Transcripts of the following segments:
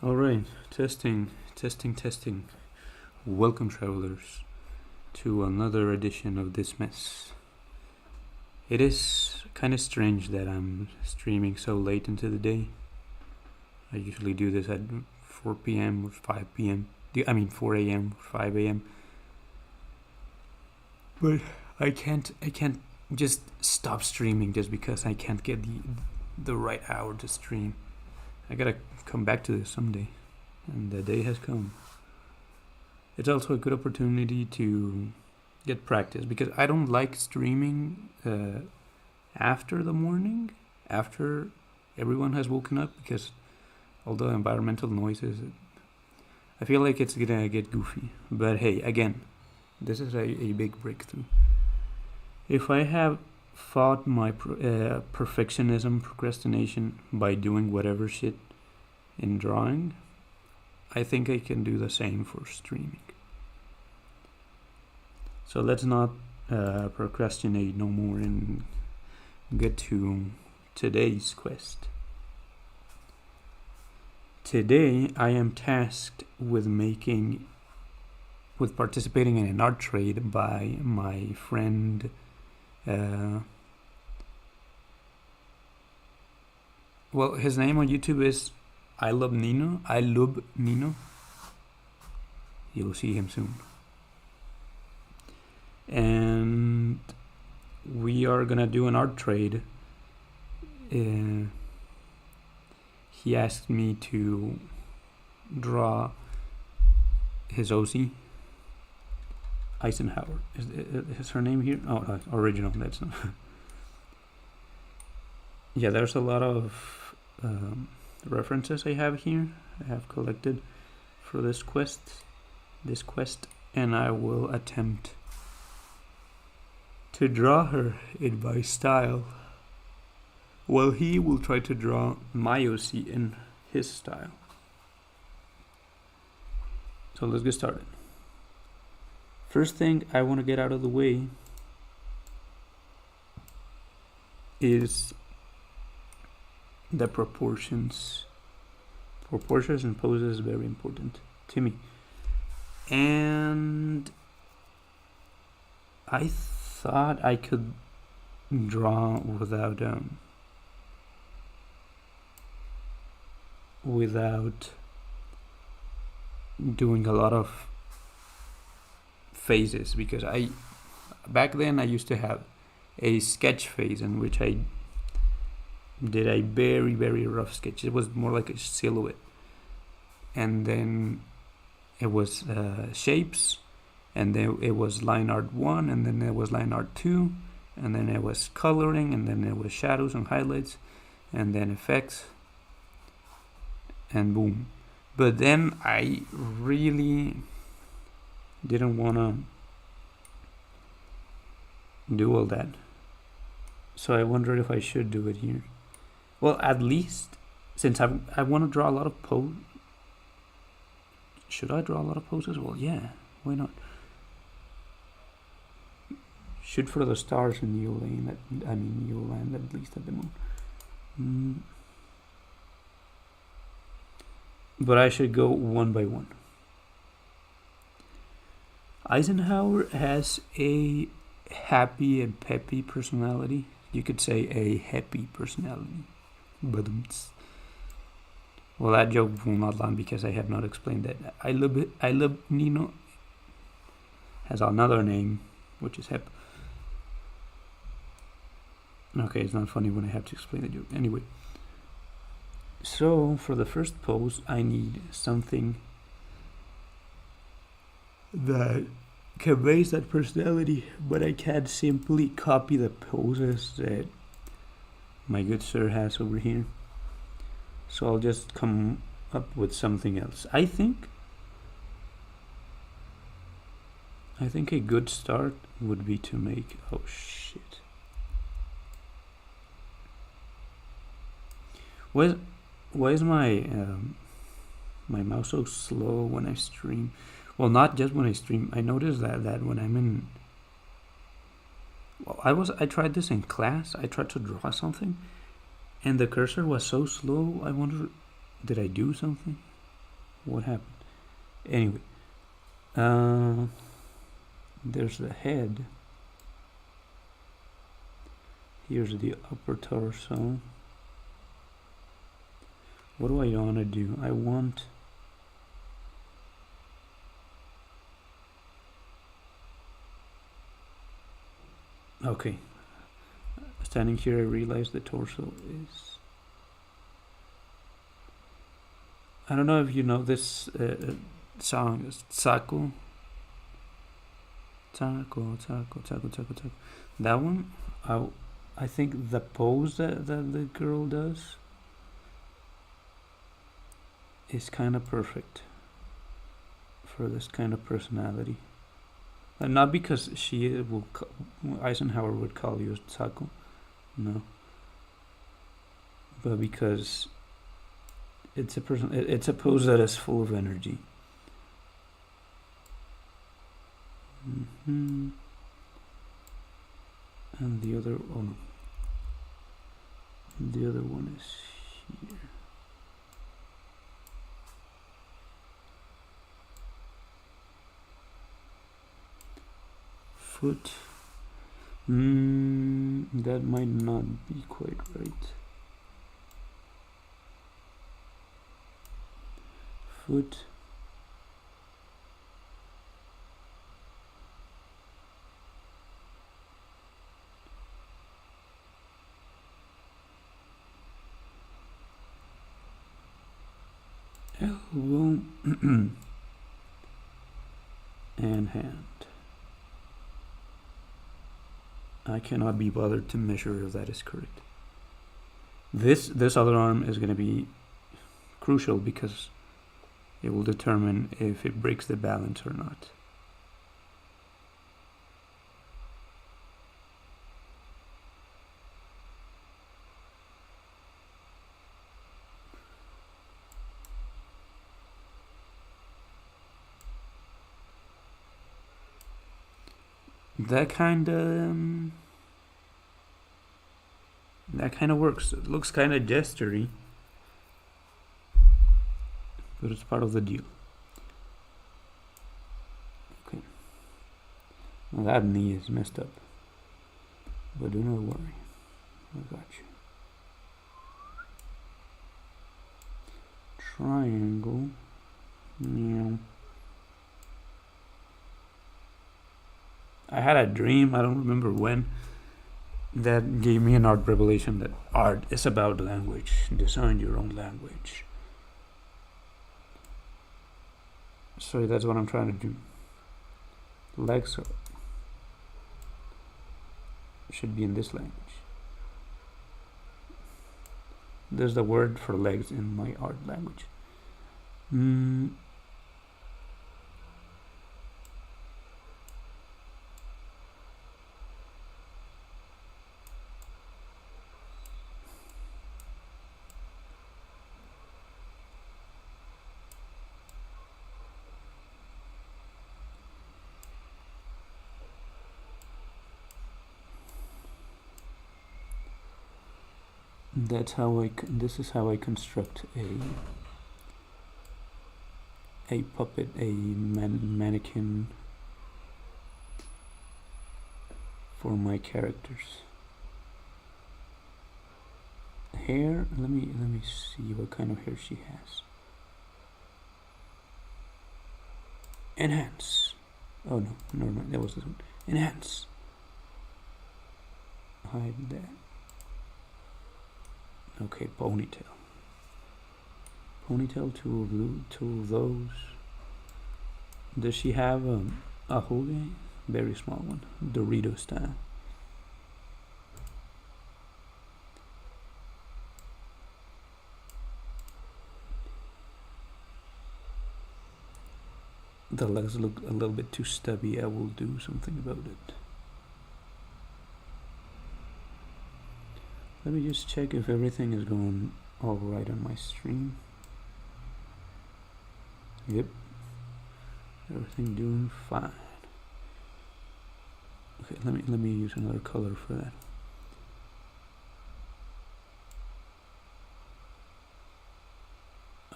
All right, testing, testing, testing. Welcome, travelers, to another edition of this mess. It is kind of strange that I'm streaming so late into the day. I usually do this at 4 p.m. or 5 p.m. 4 a.m. or 5 a.m. But I can't just stop streaming just because I can't get the right hour to stream. I gotta come back to this someday, and the day has come. It's also a good opportunity to get practice because I don't like streaming after the morning, after everyone has woken up, because all the environmental noises, I feel like it's gonna get goofy. But hey, again, this is a big breakthrough. If I have fought my perfectionism, procrastination by doing whatever shit in drawing, I think I can do the same for streaming. So let's not procrastinate no more and get to today's quest. Today I am tasked with participating in an art trade by my friend his name on YouTube is I Love Nino. You'll see him soon. And we are gonna do an art trade. He asked me to draw his OC. Eisenhower. Is her name here? Oh, original. That's not. Yeah, there's a lot of references I have here. I have collected for this quest, and I will attempt to draw her in my style, while he will try to draw my OC in his style. So let's get started. First thing I want to get out of the way is the proportions. Proportions and poses is very important to me. And I thought I could draw without doing a lot of phases, because back then I used to have a sketch phase in which I did a very, very rough sketch. It was more like a silhouette, and then it was shapes, and then it was line art 1, and then it was line art 2, and then it was coloring, and then it was shadows and highlights, and then effects, and boom. But then I really didn't want to do all that, so I wondered if I should do it here. Well, at least since I want to draw a lot of poses. Should I draw a lot of poses? Well, yeah, why not? Shoot for the stars and you'll land at least at the moon. But I should go one by one. Eisenhower has a happy and peppy personality. You could say a happy personality. But well, that joke will not land because I have not explained that. I love Nino has another name, which is Hep. Okay, it's not funny when I have to explain the joke. Anyway, so for the first pose, I need something that conveys that personality, but I can't simply copy the poses that my good sir has over here. So I'll just come up with something else. I think a good start would be to make... Oh shit. Why is my my mouse so slow when I stream? Well, not just when I stream. I noticed that when I'm in... Well, I tried this in class. I tried to draw something, and the cursor was so slow. I wonder, did I do something? What happened? Anyway, there's the head. Here's the upper torso. What do I want to do? I want... Okay. Standing here, I realize the torso is... I don't know if you know this song, Tsako. Tsako, Tsako, Tsako, Tsako, Tsako. That one, I think the pose that the girl does is kind of perfect for this kind of personality. And not because Eisenhower would call you Tsako, no. But because it's a pose that is full of energy. And the other, oh no, the other one is here. Foot. That might not be quite right. Foot. Elbow. And hand. I cannot be bothered to measure if that is correct. This other arm is going to be crucial because it will determine if it breaks the balance or not. That kind of works. It looks kind of gestury, but it's part of the deal. Okay. Well, that knee is messed up, but do not worry. I got you. Triangle. Yeah. I had a dream, I don't remember when, that gave me an art revelation that art is about language. Design your own language. So that's what I'm trying to do. Legs should be in this language. There's the word for legs in my art language. That's how this is how I construct a puppet, a mannequin for my characters. Hair, let me see what kind of hair she has. Enhance. Oh no, that was this one. Enhance. Hide that. Okay, ponytail. Ponytail, two of those. Does she have a hoagie? Very small one, Dorito style. The legs look a little bit too stubby. I will do something about it. Let me just check if everything is going all right on my stream. Yep, everything doing fine. Okay, let me use another color for that.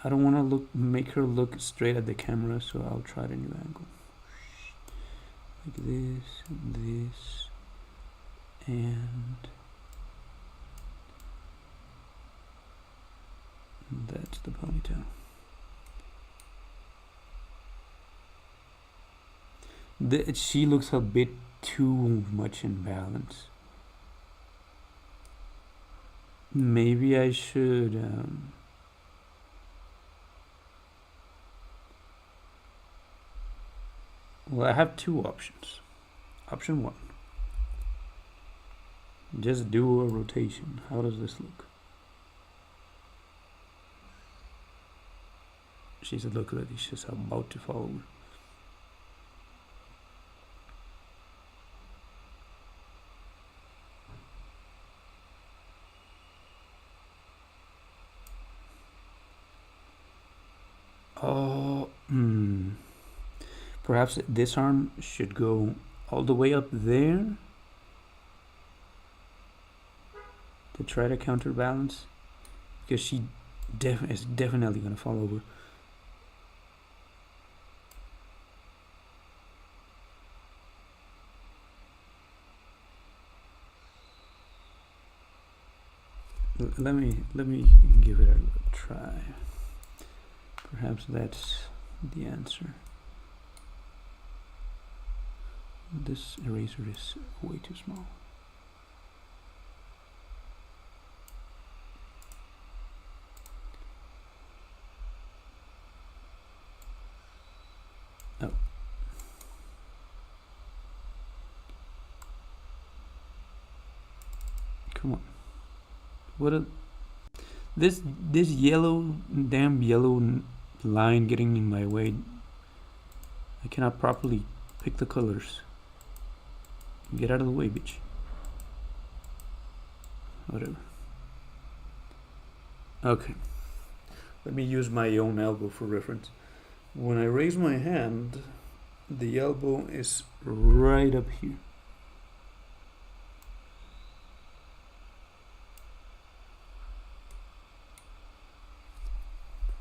I don't want to make her look straight at the camera, so I'll try a new angle. Like this, and this, and that's the ponytail. She looks a bit too much in balance. Maybe I should well, I have two options. Option one, just do a rotation. How does this look? She's look like she's about to fall over. Oh, perhaps this arm should go all the way up there to try to counterbalance, because she is definitely gonna fall over. Let me give it a try. Perhaps that's the answer. This eraser is way too small. Oh. Come on. What a this yellow, damn yellow line getting in my way. I cannot properly pick the colors. Get out of the way, bitch. Whatever. Okay. Let me use my own elbow for reference. When I raise my hand, the elbow is right up here.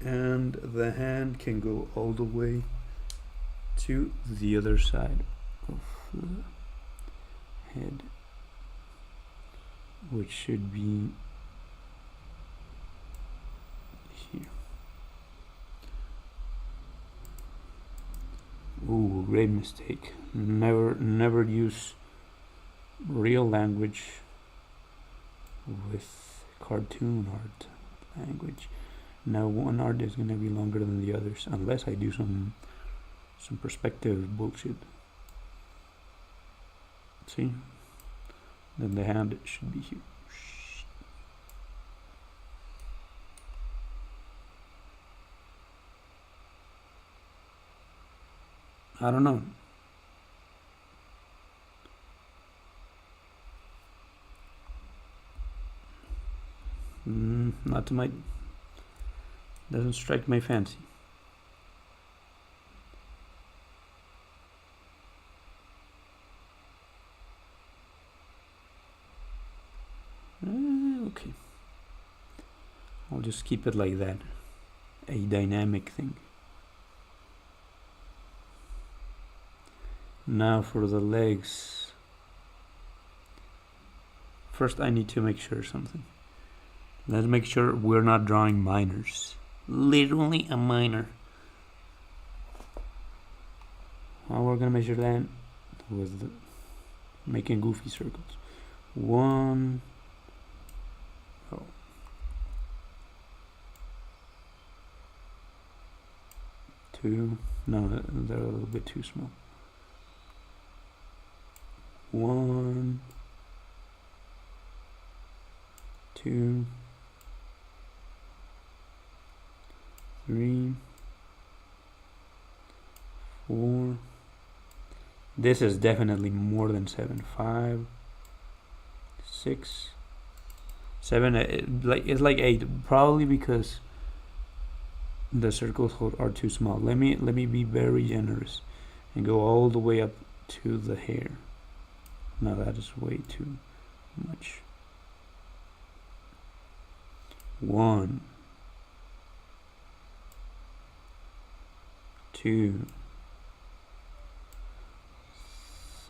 And the hand can go all the way to the other side of the head, which should be here. Ooh, great mistake. Never use real language with cartoon art language. Now one art is gonna be longer than the others unless I do some perspective bullshit. See? Then the hand should be here. I don't know. Not to my... Doesn't strike my fancy. Okay. I'll just keep it like that. A dynamic thing. Now for the legs. First I need to make sure something. Let's make sure we're not drawing minors. Literally a minor. How we're gonna measure that? With making goofy circles. 1. Oh. 2. No, they're a little bit too small. 1. 2. 3. 4. This is definitely more than 7. 5. 6. 7. It's like 8. Probably because the circles are too small. Let me be very generous and go all the way up to the hair. No, that is way too much. 1. 2,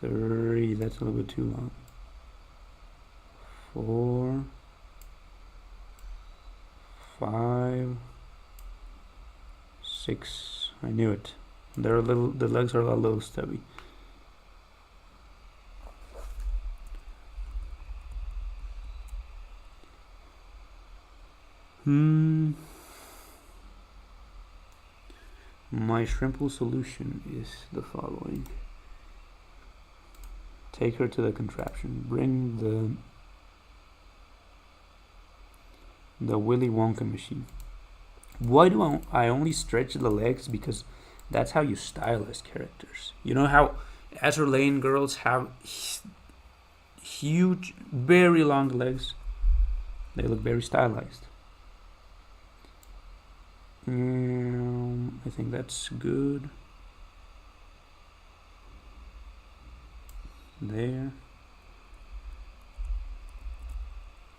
3, that's a little bit too long. 4, 5, 6. I knew it. They're a little. The legs are a little stubby. My shrimple solution is the following. Take her to the contraption. Bring the Willy Wonka machine. Why do I only stretch the legs? Because that's how you stylize characters. You know how Azur Lane girls have huge, very long legs? They look very stylized. I think that's good. There.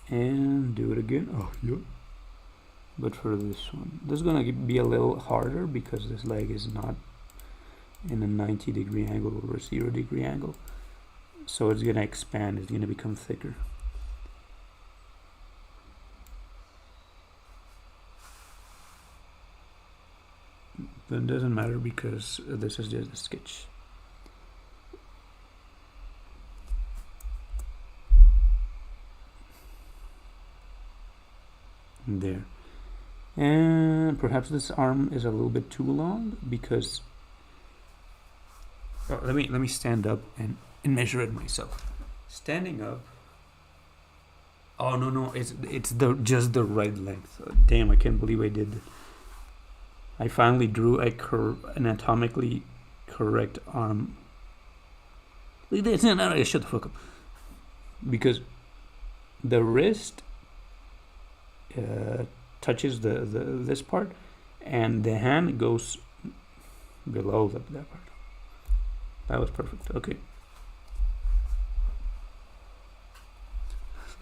And do it again. Oh, yeah. But for this one, this is gonna be a little harder because this leg is not in a 90-degree angle or a 0-degree angle. So it's gonna expand, it's gonna become thicker. But it doesn't matter because this is just a sketch. There. And perhaps this arm is a little bit too long because let me stand up and measure it myself. Standing up. Oh no, it's just the right length. Damn, I can't believe I did it. I finally drew a anatomically correct arm. Shut the fuck up. Because the wrist touches this part, and the hand goes below that part. That was perfect. Okay.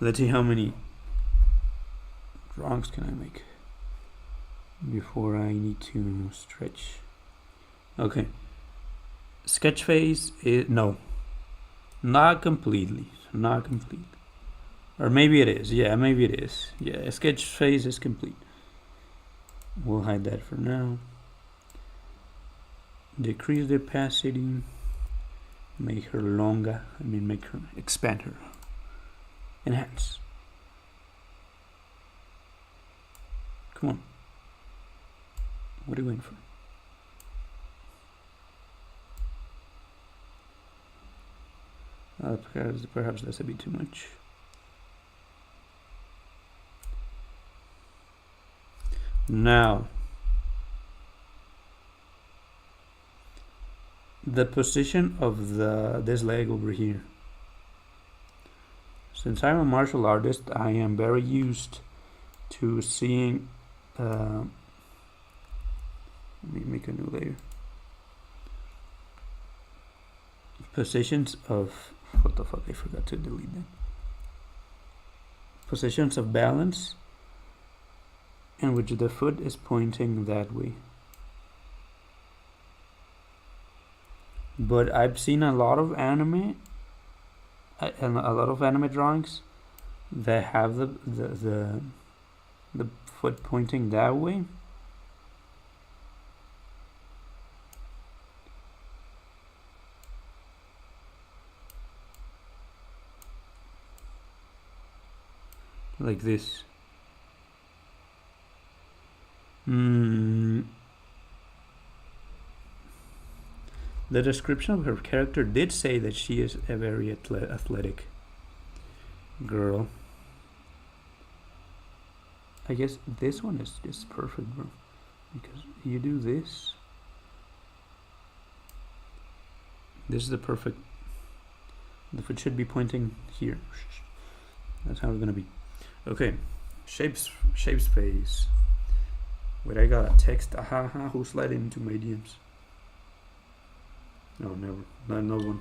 Let's see how many drawings can I make before I need to stretch. Okay. Sketch phase is no, not completely. Or maybe it is. Yeah, maybe it is. Yeah, sketch phase is complete. We'll hide that for now. Decrease the opacity. Make her longer. Make her, expand her. Enhance. Come on. What are you waiting for? Perhaps that's a bit too much. Now, the position of this leg over here. Since I'm a martial artist, I am very used to seeing. Let me make a new layer. Positions of what the fuck? I forgot to delete them. Positions of balance, in which the foot is pointing that way. But I've seen a lot of anime and a lot of anime drawings that have the foot pointing that way. Like this. The description of her character did say that she is a very athletic girl. I guess this one is just perfect, bro. Because you do this. This is the perfect. The foot should be pointing here. That's how it's gonna be. Okay, shapes phase. Wait, I got a text. Who slid into my DMs? No, never. No one.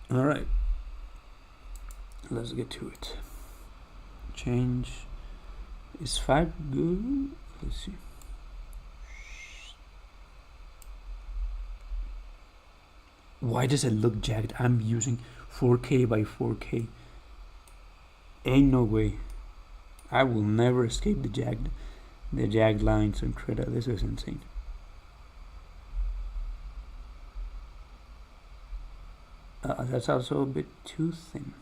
Alright, let's get to it. Change. Is 5 good? Let's see. Why does it look jagged? I'm using 4K by 4K. Ain't no way. I will never escape the jagged lines on Krita. This is insane. That's also a bit too thin.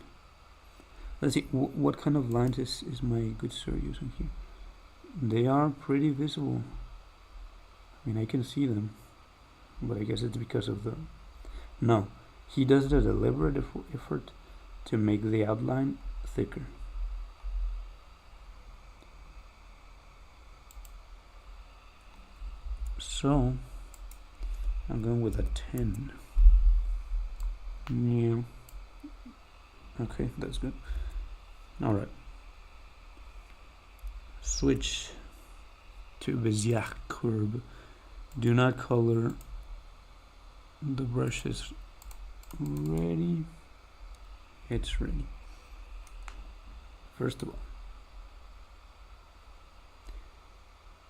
Let's see, what kind of lines is my good sir using here? They are pretty visible. I mean, I can see them, but I guess it's because of the... No, he does the deliberate effort to make the outline thicker. So, I'm going with a 10. Yeah. Okay, that's good. Alright. Switch to Bezier curve. Do not color. The brush is ready. It's ready. First of all,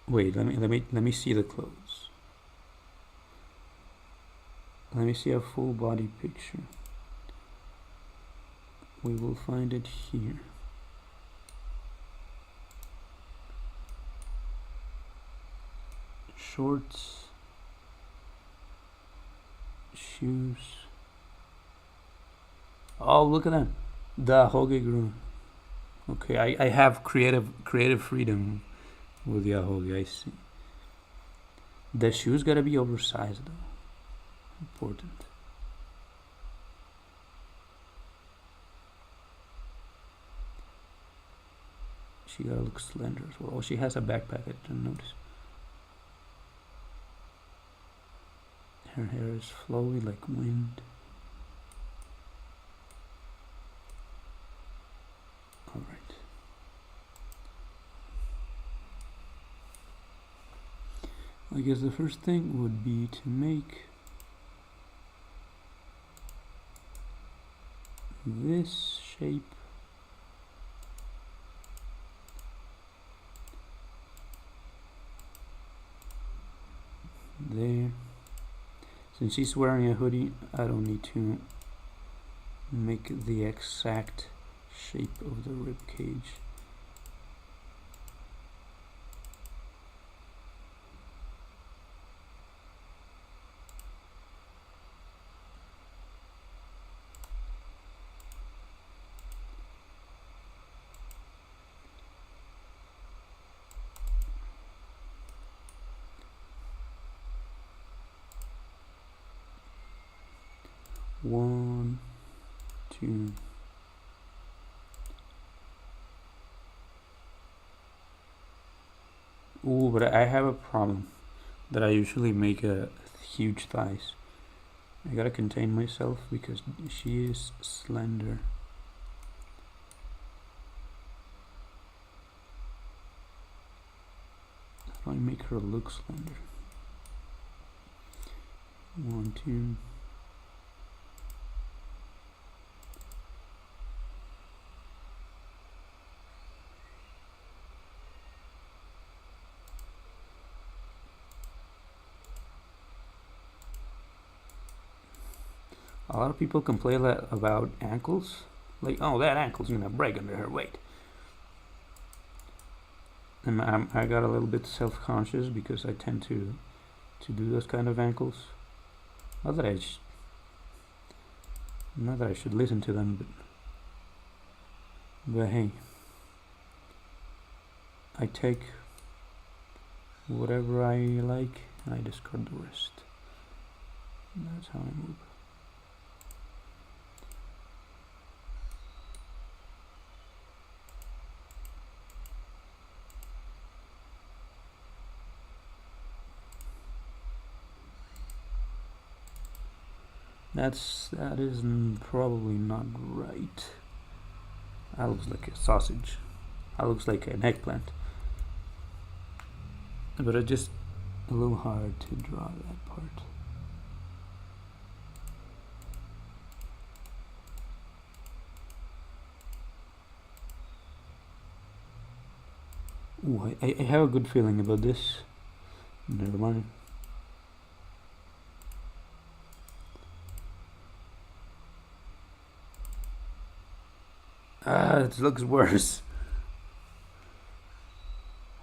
wait. Let me see the clothes. Let me see a full body picture. We will find it here. Shorts, shoes. Oh, look at that. The Ahoge grew. Okay, I have creative freedom with the Ahoge, I see. The shoes gotta be oversized though. Important. She gotta look slender as well. Oh, she has a backpack, I didn't notice. Her hair is flowy like wind. Alright. I guess the first thing would be to make this shape there. Since she's wearing a hoodie, I don't need to make the exact shape of the rib cage. One, two. Ooh, but I have a problem that I usually make a huge thighs. I gotta contain myself because she is slender. How do I make her look slender? One, two. A lot of people complain about ankles. Like, oh, that ankle's gonna break under her weight. And I got a little bit self-conscious because I tend to do those kind of ankles. Not that I should listen to them, but hey, I take whatever I like and I discard the rest. And that's how I move. That is probably not right. That looks like a sausage. That looks like an eggplant. But it's just a little hard to draw that part. Ooh, I have a good feeling about this. Never mind. Ah, it looks worse.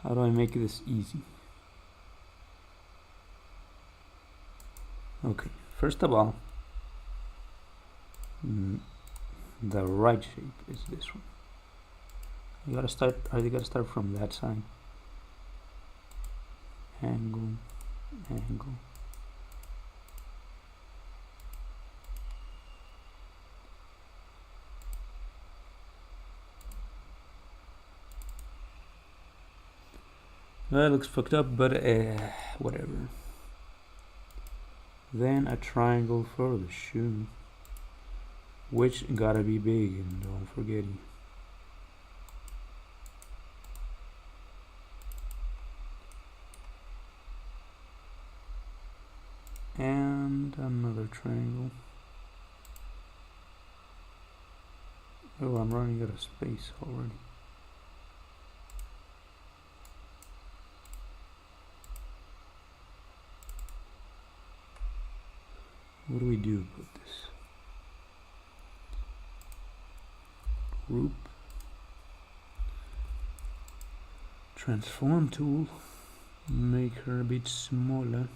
How do I make this easy? Okay, first of all, the right shape is this one. You gotta start from that side. Angle, angle. Well, it looks fucked up, but whatever. Then a triangle for the shoe, which gotta be big, and don't forget it. And another triangle. Oh, I'm running out of space already. What do we do about this? Group. Transform tool. Make her a bit smaller.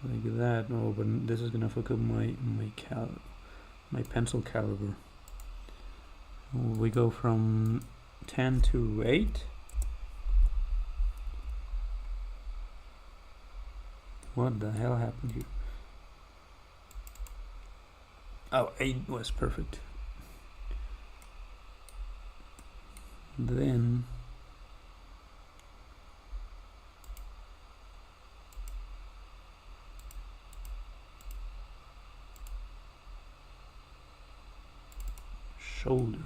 Like that. Oh, but this is gonna fuck up my pencil caliber. We go from 10 to 8. What the hell happened here? Oh, 8 was perfect. Then shoulder.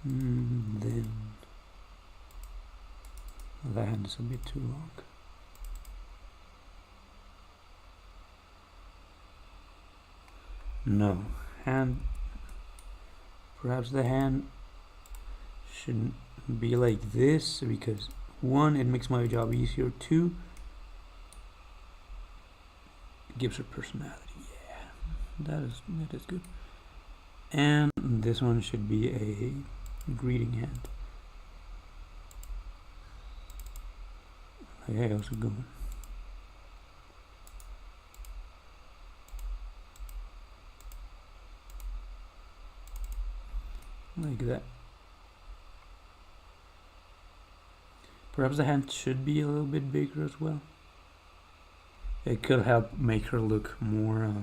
Then the hand is a bit too long. No, hand. Perhaps the hand shouldn't be like this because 1, it makes my job easier. 2, it gives her personality. Yeah, that is good. And this one should be a greeting hand. Hey, how's it going? Like that. Perhaps the hand should be a little bit bigger as well. It could help make her look more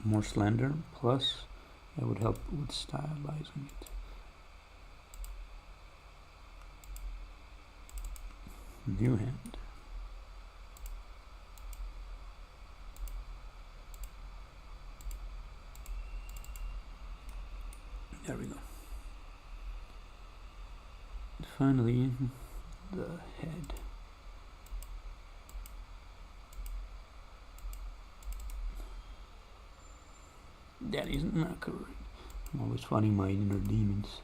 more slender. Plus, it would help with stylizing it. New hand. There we go. Finally, the head. That is not correct. I'm always fighting my inner demons.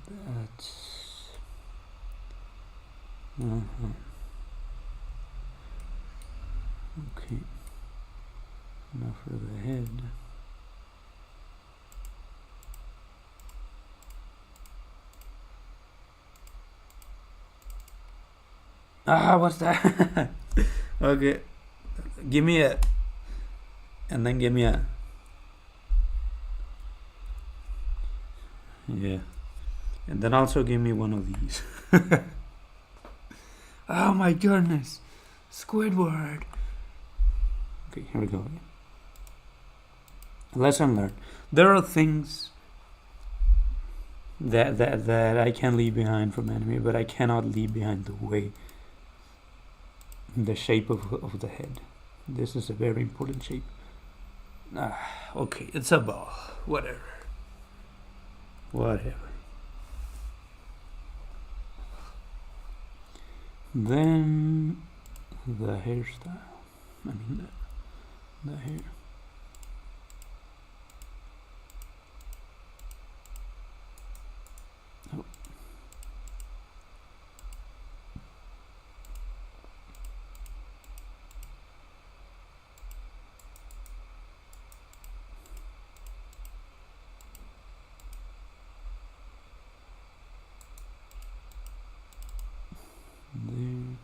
That's okay. Now for the head. Ah, what's that? Okay, give me a, and then give me a, yeah, and then also give me one of these. Oh my goodness, Squidward. Okay, here we go again. Lesson learned. There are things that I can leave behind from anime, but I cannot leave behind the way, the shape of the head. This is a very important shape. Okay, it's a ball. Whatever. Then the hairstyle. I mean the hair. Oh. There.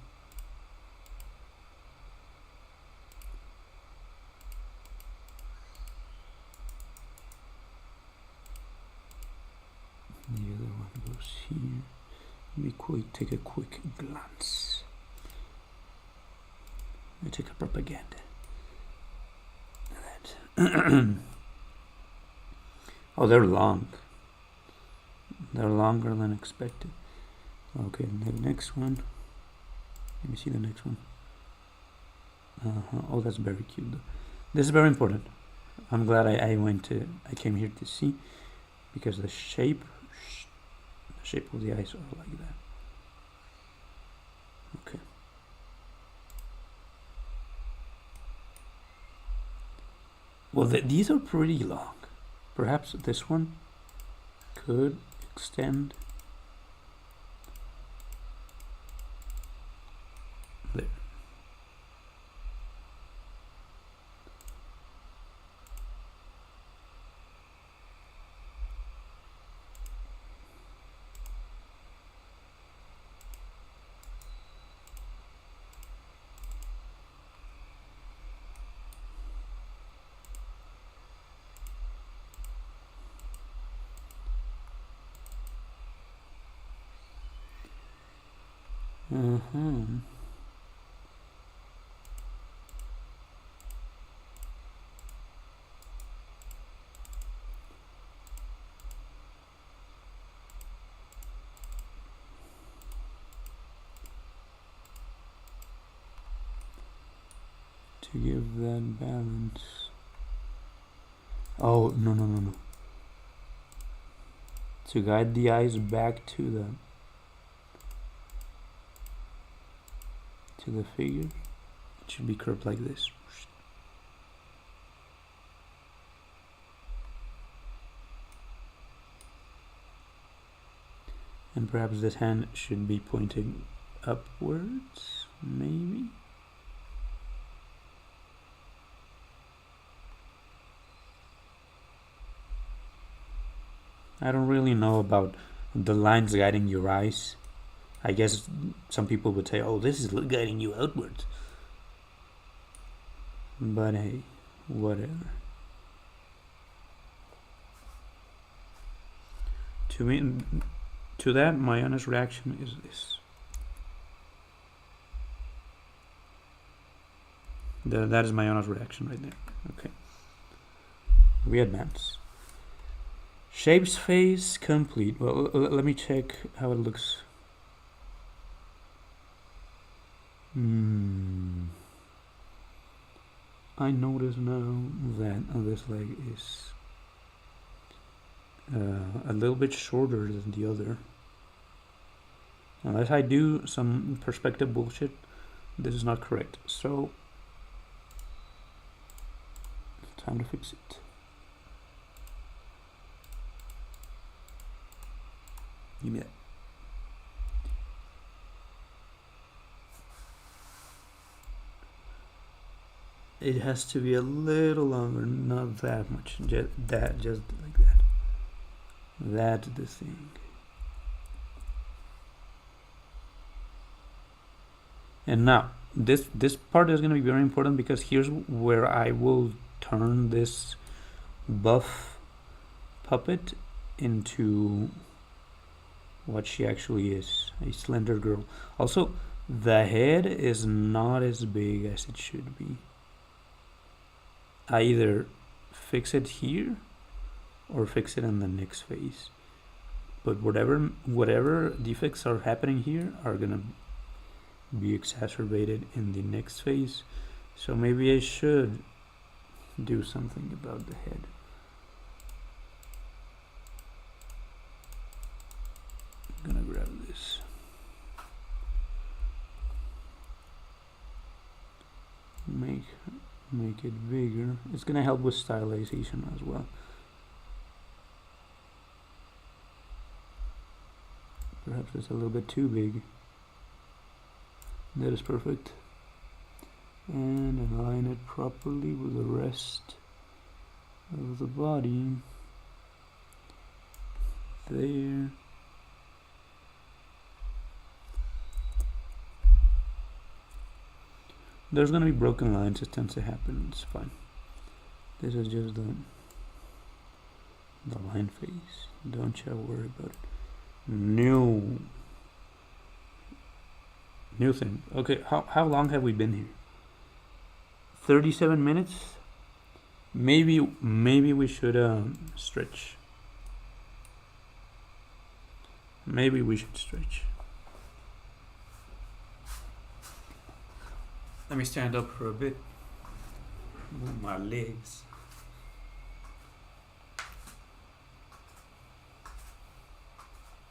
The other one goes here. Take a quick glance. I take a propaganda. That. Oh, they're long. They're longer than expected. Okay, the next one. Let me see the next one. Oh, that's very cute though. This is very important. I'm glad I came here to see, because the shape of the eyes are like that. Okay. Well, these are pretty long. Perhaps this one could extend there. To give that balance. Oh, no. To guide the eyes back to the figure, it should be curved like this. And perhaps this hand should be pointing upwards, maybe? I don't really know about the lines guiding your eyes. I guess some people would say, oh, this is guiding you outwards. But hey, whatever. To that, my honest reaction is this. That is my honest reaction right there. Okay. We advance. Shapes phase complete. Well, let me check how it looks. I notice now that this leg is a little bit shorter than the other. Unless I do some perspective bullshit, this is not correct. So, time to fix it. Give me that. It has to be a little longer, not that much. Just like that. That's the thing. And now this part is going to be very important because here's where I will turn this buff puppet into what she actually is, a slender girl. Also, the head is not as big as it should be. I either fix it here or fix it in the next phase. But whatever defects are happening here are gonna be exacerbated in the next phase. So maybe I should do something about the head. I'm gonna grab this. Make it bigger. It's gonna help with stylization as well. Perhaps it's a little bit too big. That is perfect. And align it properly with the rest of the body. There. There's gonna be broken lines, it tends to happen, it's fine. This is just the line phase. Don't you worry about it. New thing. Okay, how long have we been here? 37 minutes? Maybe we should stretch. Maybe we should stretch. Let me stand up for a bit. Move my legs.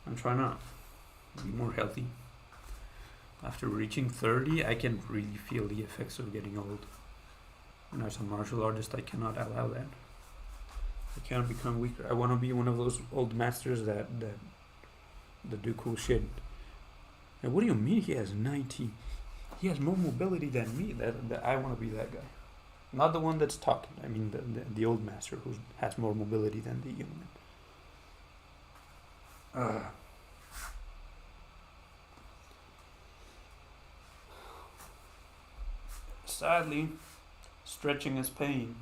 I'm trying to be more healthy. After reaching 30, I can really feel the effects of getting old. And as a martial artist, I cannot allow that. I can't become weaker. I want to be one of those old masters that do cool shit. And what do you mean he has 90? He has more mobility than me. That I want to be that guy. Not the one that's talking. I mean the old master who has more mobility than the human. Sadly, stretching is pain,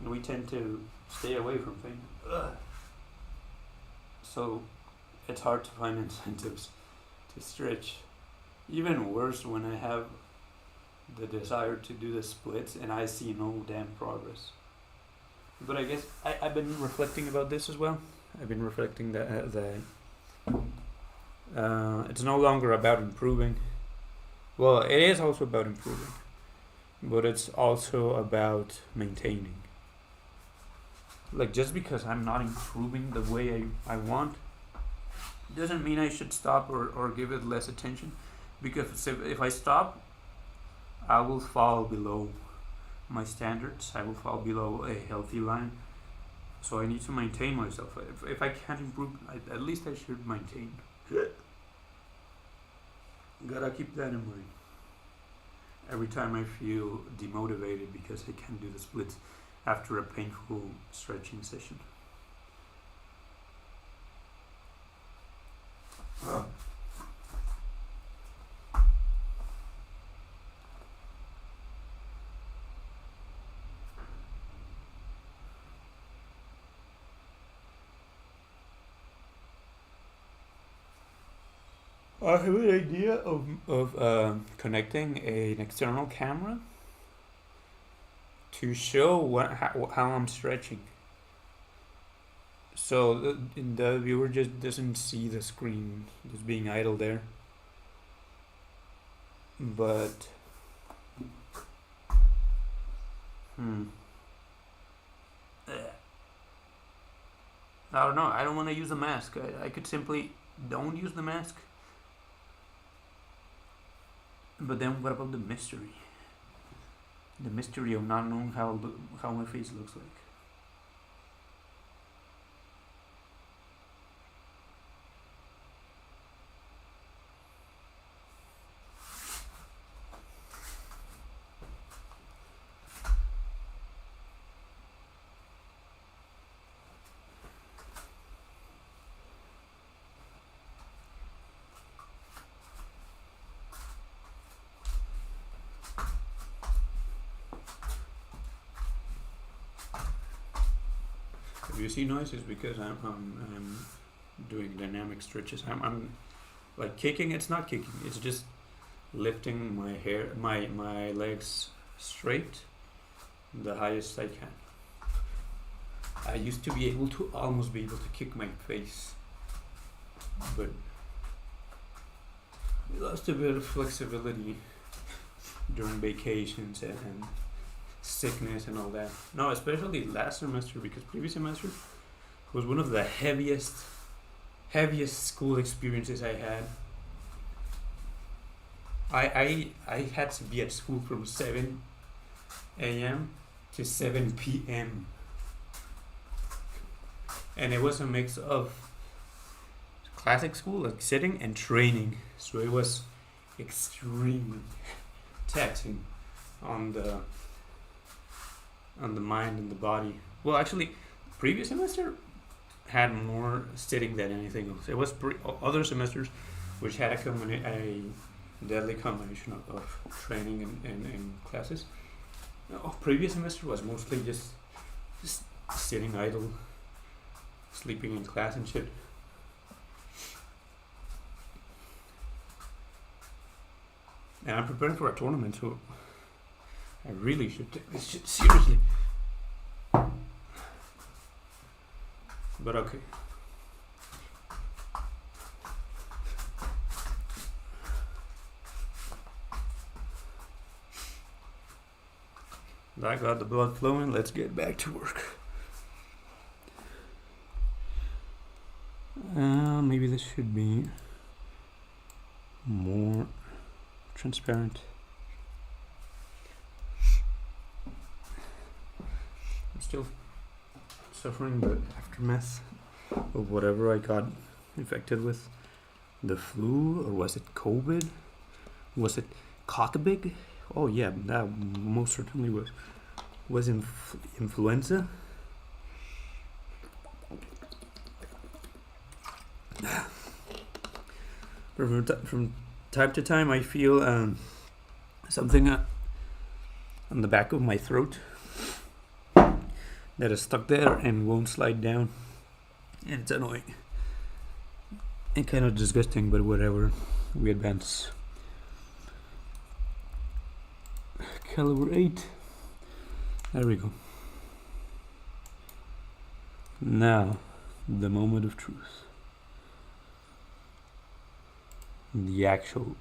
and we tend to stay away from pain. So it's hard to find incentives to stretch. Even worse when I have the desire to do the splits and I see no damn progress. But I guess I've been reflecting about this as well. I've been reflecting that it's no longer about improving. Well, it is also about improving, but it's also about maintaining. Like, just because I'm not improving the way I want doesn't mean I should stop or give it less attention, because if I stop, I will fall below my standards. I will fall below a healthy line. So I need to maintain myself. If I can't improve, at least I should maintain. Gotta keep that in mind. Every time I feel demotivated because I can't do the splits after a painful stretching session. I have an idea of connecting an external camera to show how I'm stretching. So the viewer just doesn't see the screen just being idle there. But I don't know. I don't want to use a mask. I could simply don't use the mask. But then what about the mystery? The mystery of not knowing how my face looks like. If you see noises, because I'm doing dynamic stretches. I'm like kicking. It's not kicking. It's just lifting my legs straight, the highest I can. I used to be able to almost be able to kick my face, but we lost a bit of flexibility during vacations and sickness and all that. No, especially last semester, because previous semester was one of the heaviest school experiences I had. I had to be at school from 7 a.m. to 7 p.m. And it was a mix of classic school, like sitting and training. So it was extremely taxing on the mind and the body. Well, actually, previous semester had more sitting than anything else. It was other semesters which had a deadly combination of training and classes. Previous semester was mostly just sitting idle, sleeping in class and shit. And I'm preparing for a tournament, so I really should take this shit seriously. But okay. I got the blood flowing. Let's get back to work. Maybe this should be more transparent. I'm still suffering the aftermath of whatever I got infected with. The flu, or was it COVID? Was it cockabig? Oh yeah, that most certainly was influenza. From time to time, I feel something on the back of my throat that is stuck there and won't slide down, and it's annoying and kind of disgusting, but whatever. We advance. Caliber 8. There we go. Now, the moment of truth. The actual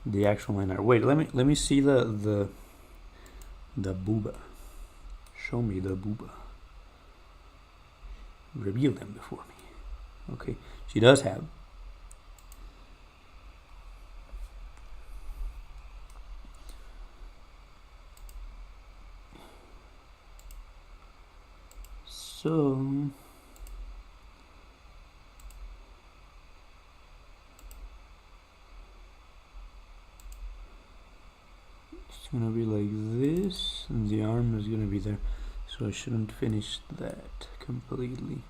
liner. Wait, let me see the booba. Show me the booba. Reveal them before me. Okay, she does have. So it's gonna be like this, and the arm is gonna be there. So I shouldn't finish that completely.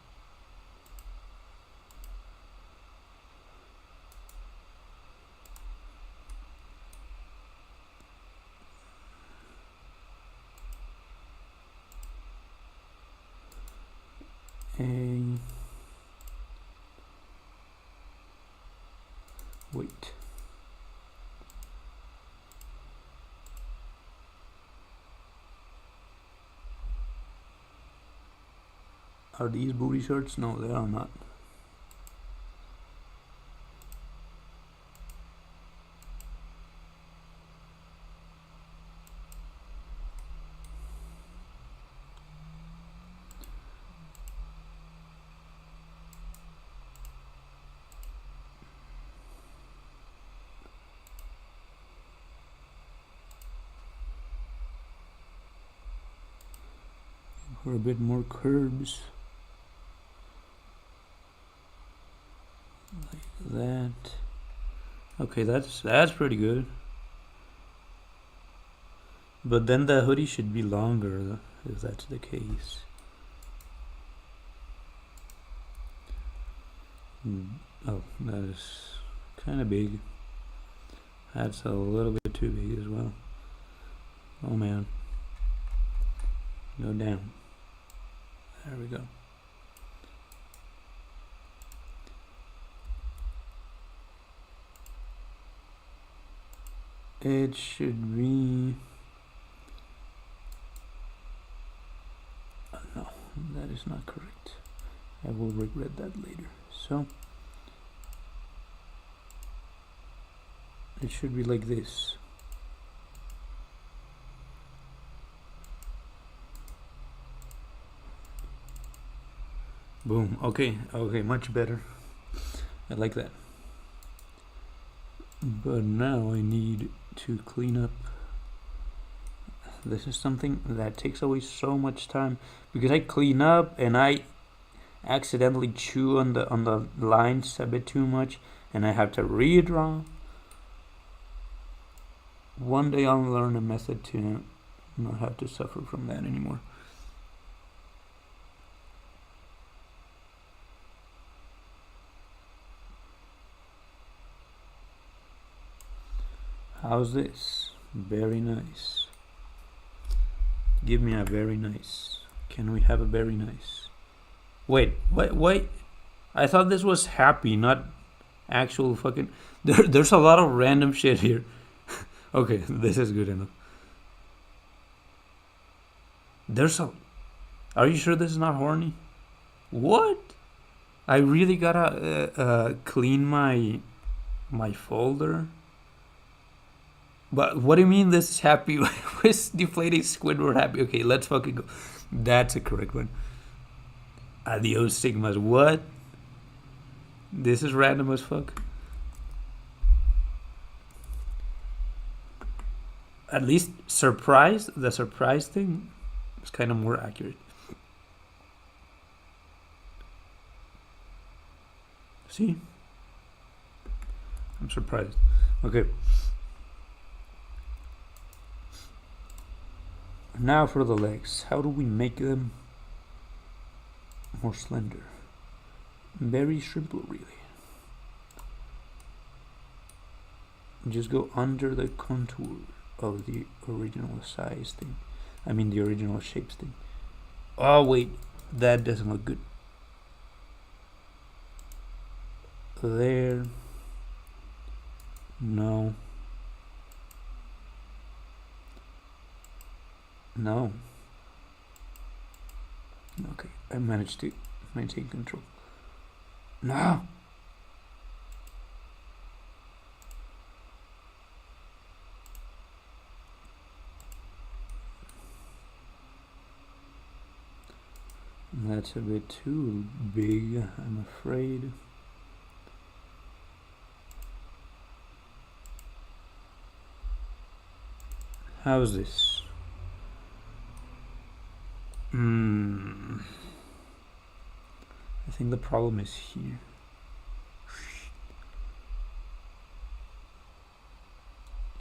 Wait. Are these booty shorts? No, they are not. For a bit more curves. Like that. Okay, that's pretty good. But then the hoodie should be longer, if that's the case. Oh, that is kind of big. That's a little bit too big as well. Oh man. Go down. There we go. It should be... no, that is not correct. I will regret that later. So it should be like this. Boom. Okay, much better. I like that. But now I need to clean up. This is something that takes away so much time because I clean up and I accidentally chew on the lines a bit too much and I have to redraw. One day I'll learn a method to not have to suffer from that anymore. How's this? Very nice. Give me a very nice. Can we have a very nice? Wait. I thought this was happy, not actual fucking... There's a lot of random shit here. Okay, this is good enough. Are you sure this is not horny? What? I really gotta clean my folder. But what do you mean this is happy? Where's deflating Squidward happy? Okay, let's fucking go. That's a correct one. Adios Sigmas. What? This is random as fuck. At least surprise. The surprise thing is kind of more accurate. See? I'm surprised. Okay. Now for the legs. How do we make them more slender? Very simple, really. Just go under the contour of the original size thing. I mean the original shapes thing. Oh wait, that doesn't look good. There. No. No. Okay, I managed to maintain control. No! That's a bit too big, I'm afraid. How's this? I think the problem is here.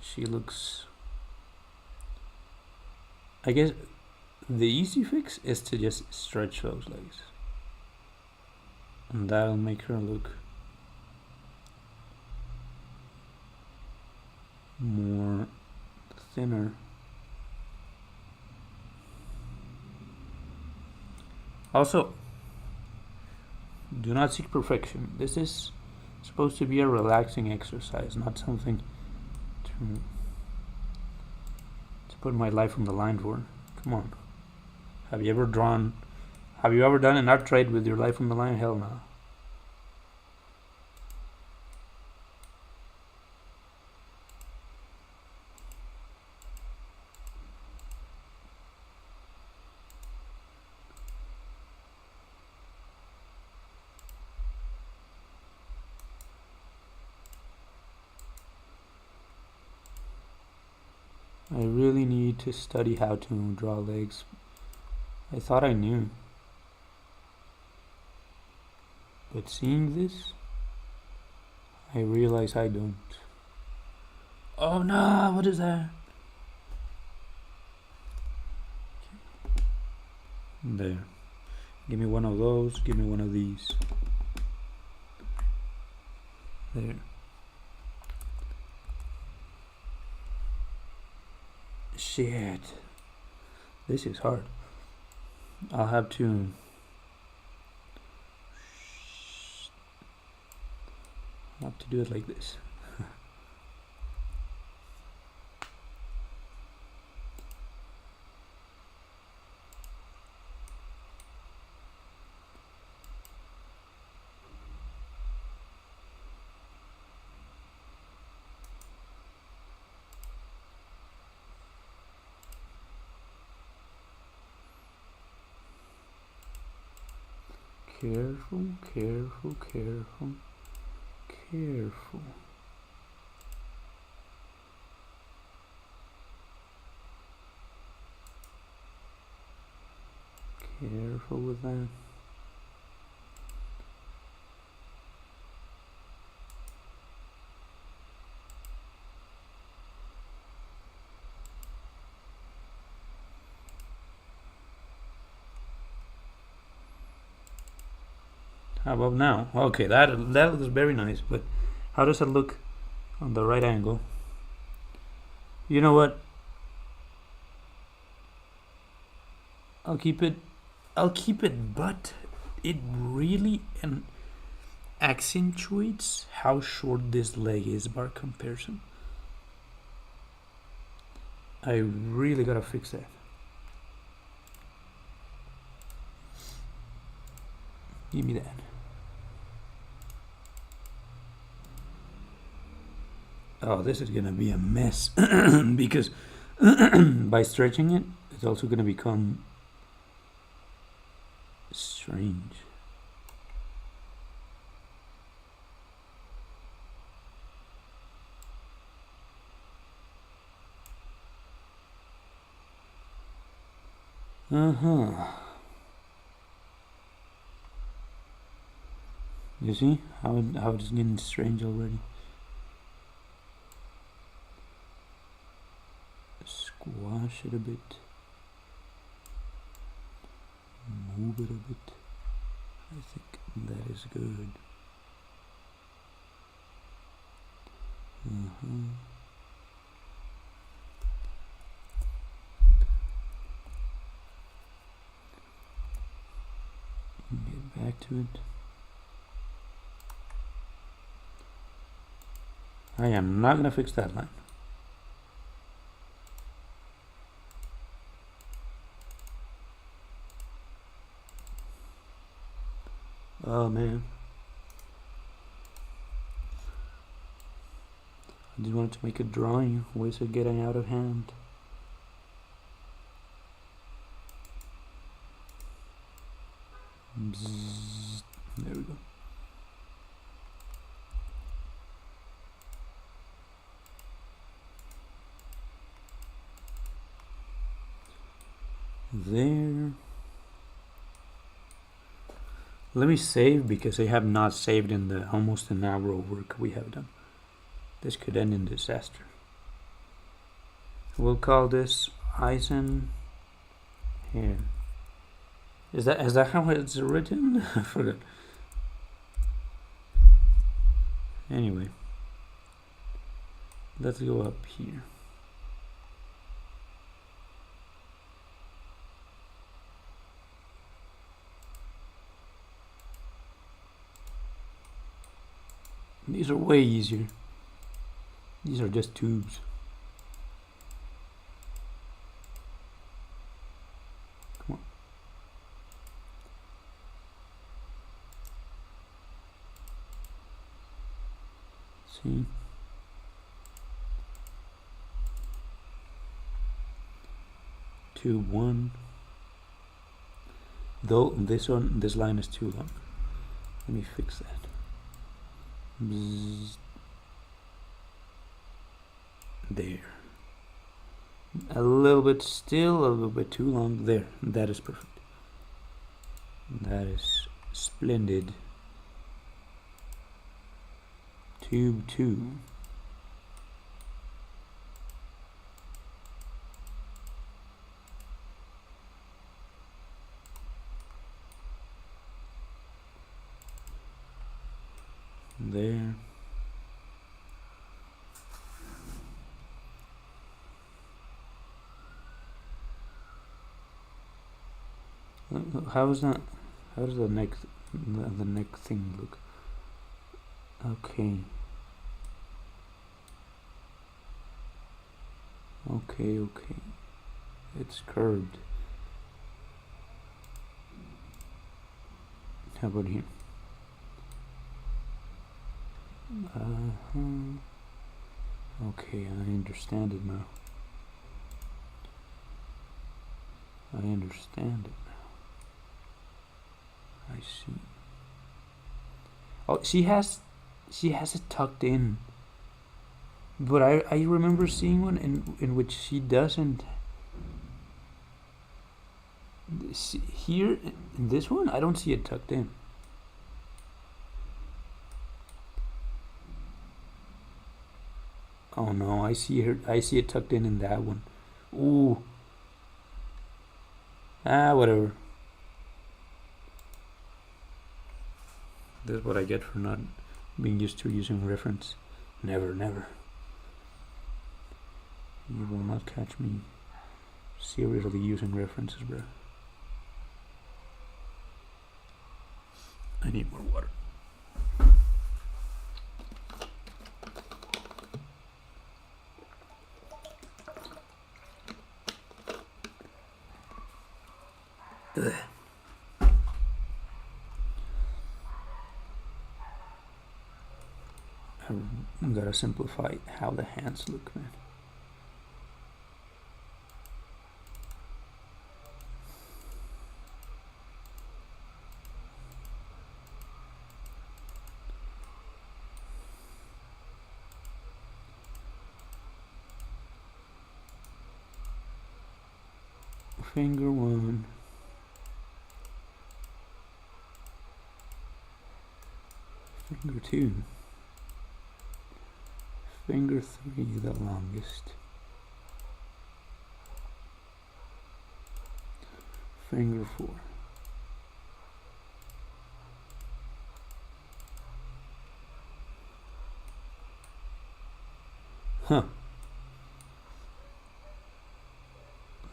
She looks... I guess the easy fix is to just stretch those legs. And that'll make her look more thinner. Also, do not seek perfection. This is supposed to be a relaxing exercise, not something to put my life on the line for. Come on. Have you ever done an art trade with your life on the line? Hell no. I really need to study how to draw legs. I thought I knew. But seeing this, I realize I don't. Oh no, what is that? There. Give me one of those, give me one of these. There. Shit. This is hard. I'll have to I have to do it like this. Careful, careful, careful, careful. Careful with that. How about now? Okay, that looks very nice, but how does it look on the right angle? You know what? I'll keep it, but it really accentuates how short this leg is by comparison. I really gotta fix that. Give me that. Oh, this is gonna be a mess because by stretching it, it's also gonna become strange. You see how it's getting strange already? Squash it a bit. Move it a bit. I think that is good. Get back to it. I am not gonna fix that line. Oh man. I just wanted to make a drawing. Why is it getting out of hand? Bzzz. There we go. There. Let me save because I have not saved in the almost an hour of work we have done. This could end in disaster. We'll call this Eisen here. Is that how it's written? I forgot. Anyway, let's go up here. These are way easier. These are just tubes. Come on. See? Tube 1. Though this line is too long. Let me fix that. Bzzz. There. A little bit too long. There. That is perfect. That is splendid. Tube 2. There. How is that? How does the neck thing look? Okay. Okay. It's curved. How about here? Okay, I understand it now. I understand it now. I see. Oh, she has it tucked in. But I remember seeing one in which she doesn't. Here, in this one, I don't see it tucked in. Oh no, I see it tucked in that one. Ooh. Whatever. That's what I get for not being used to using reference. Never. You will not catch me seriously using references, bro. I need more water. Ugh. I gotta simplify how the hands look, man. Finger 1. Finger 2. Finger 3, the longest. Finger 4. Huh.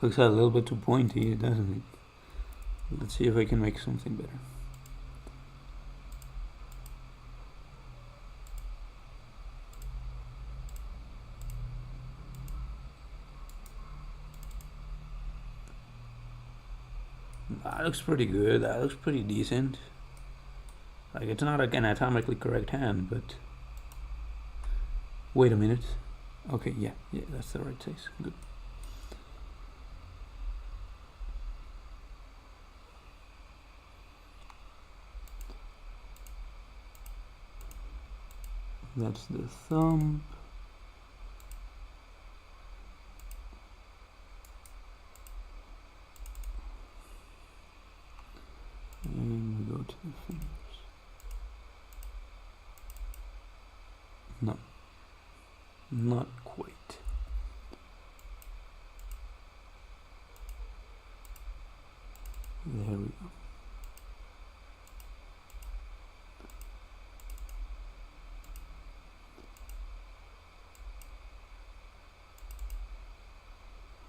Looks a little bit too pointy, doesn't it? Let's see if I can make something better. That looks pretty good. That looks pretty decent. Like, it's not an anatomically correct hand, but... Wait a minute. Okay, yeah, that's the right size. Good. That's the thumb. And we go to the fingers. No, not quite. There we go.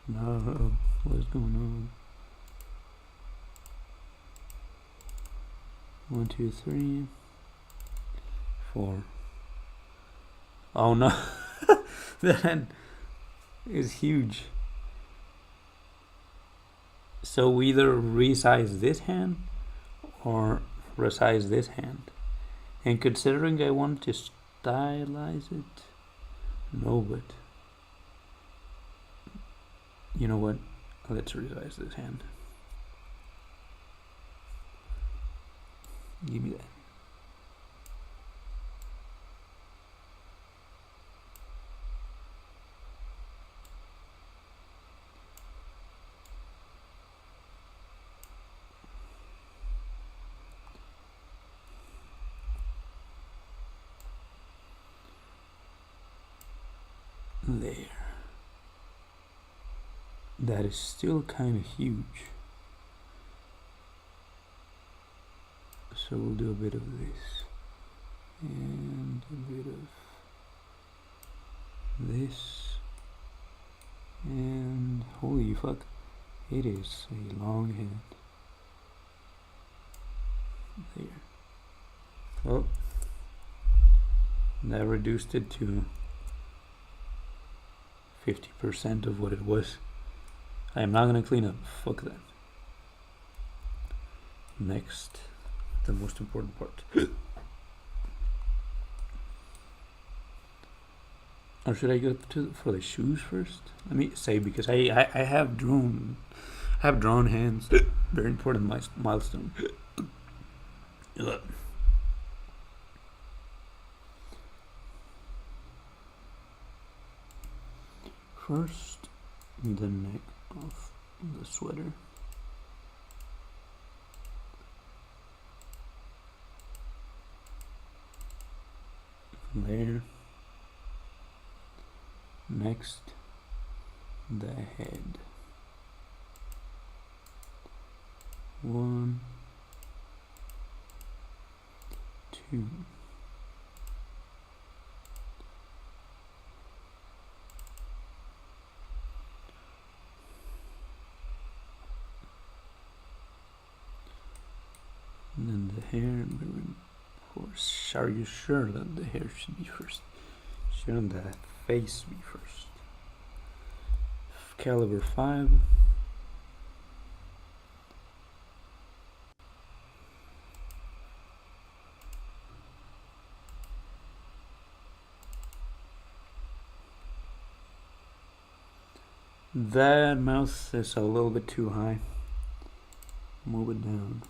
No, what's going on? 1, 2, 3, 4. Oh no, that is huge. So we either resize this hand or resize this hand. And considering I want to stylize it, no, but you know what? Let's resize this hand. Give me that. There. That is still kind of huge. So we'll do a bit of this and a bit of this, and holy fuck, it is a long hand. There. Oh, That reduced it to 50% of what it was. I am not gonna clean up. Fuck that. Next, the most important part. Or should I go for the shoes first? Let me say, because I have drawn hands. Very important milestone. First, the neck of the sweater. There. Next, the head. 1, 2. And then the hair. Of course, are you sure that the hair should be first? Shouldn't the face be first? Caliber 5. That mouth is a little bit too high. Move it down.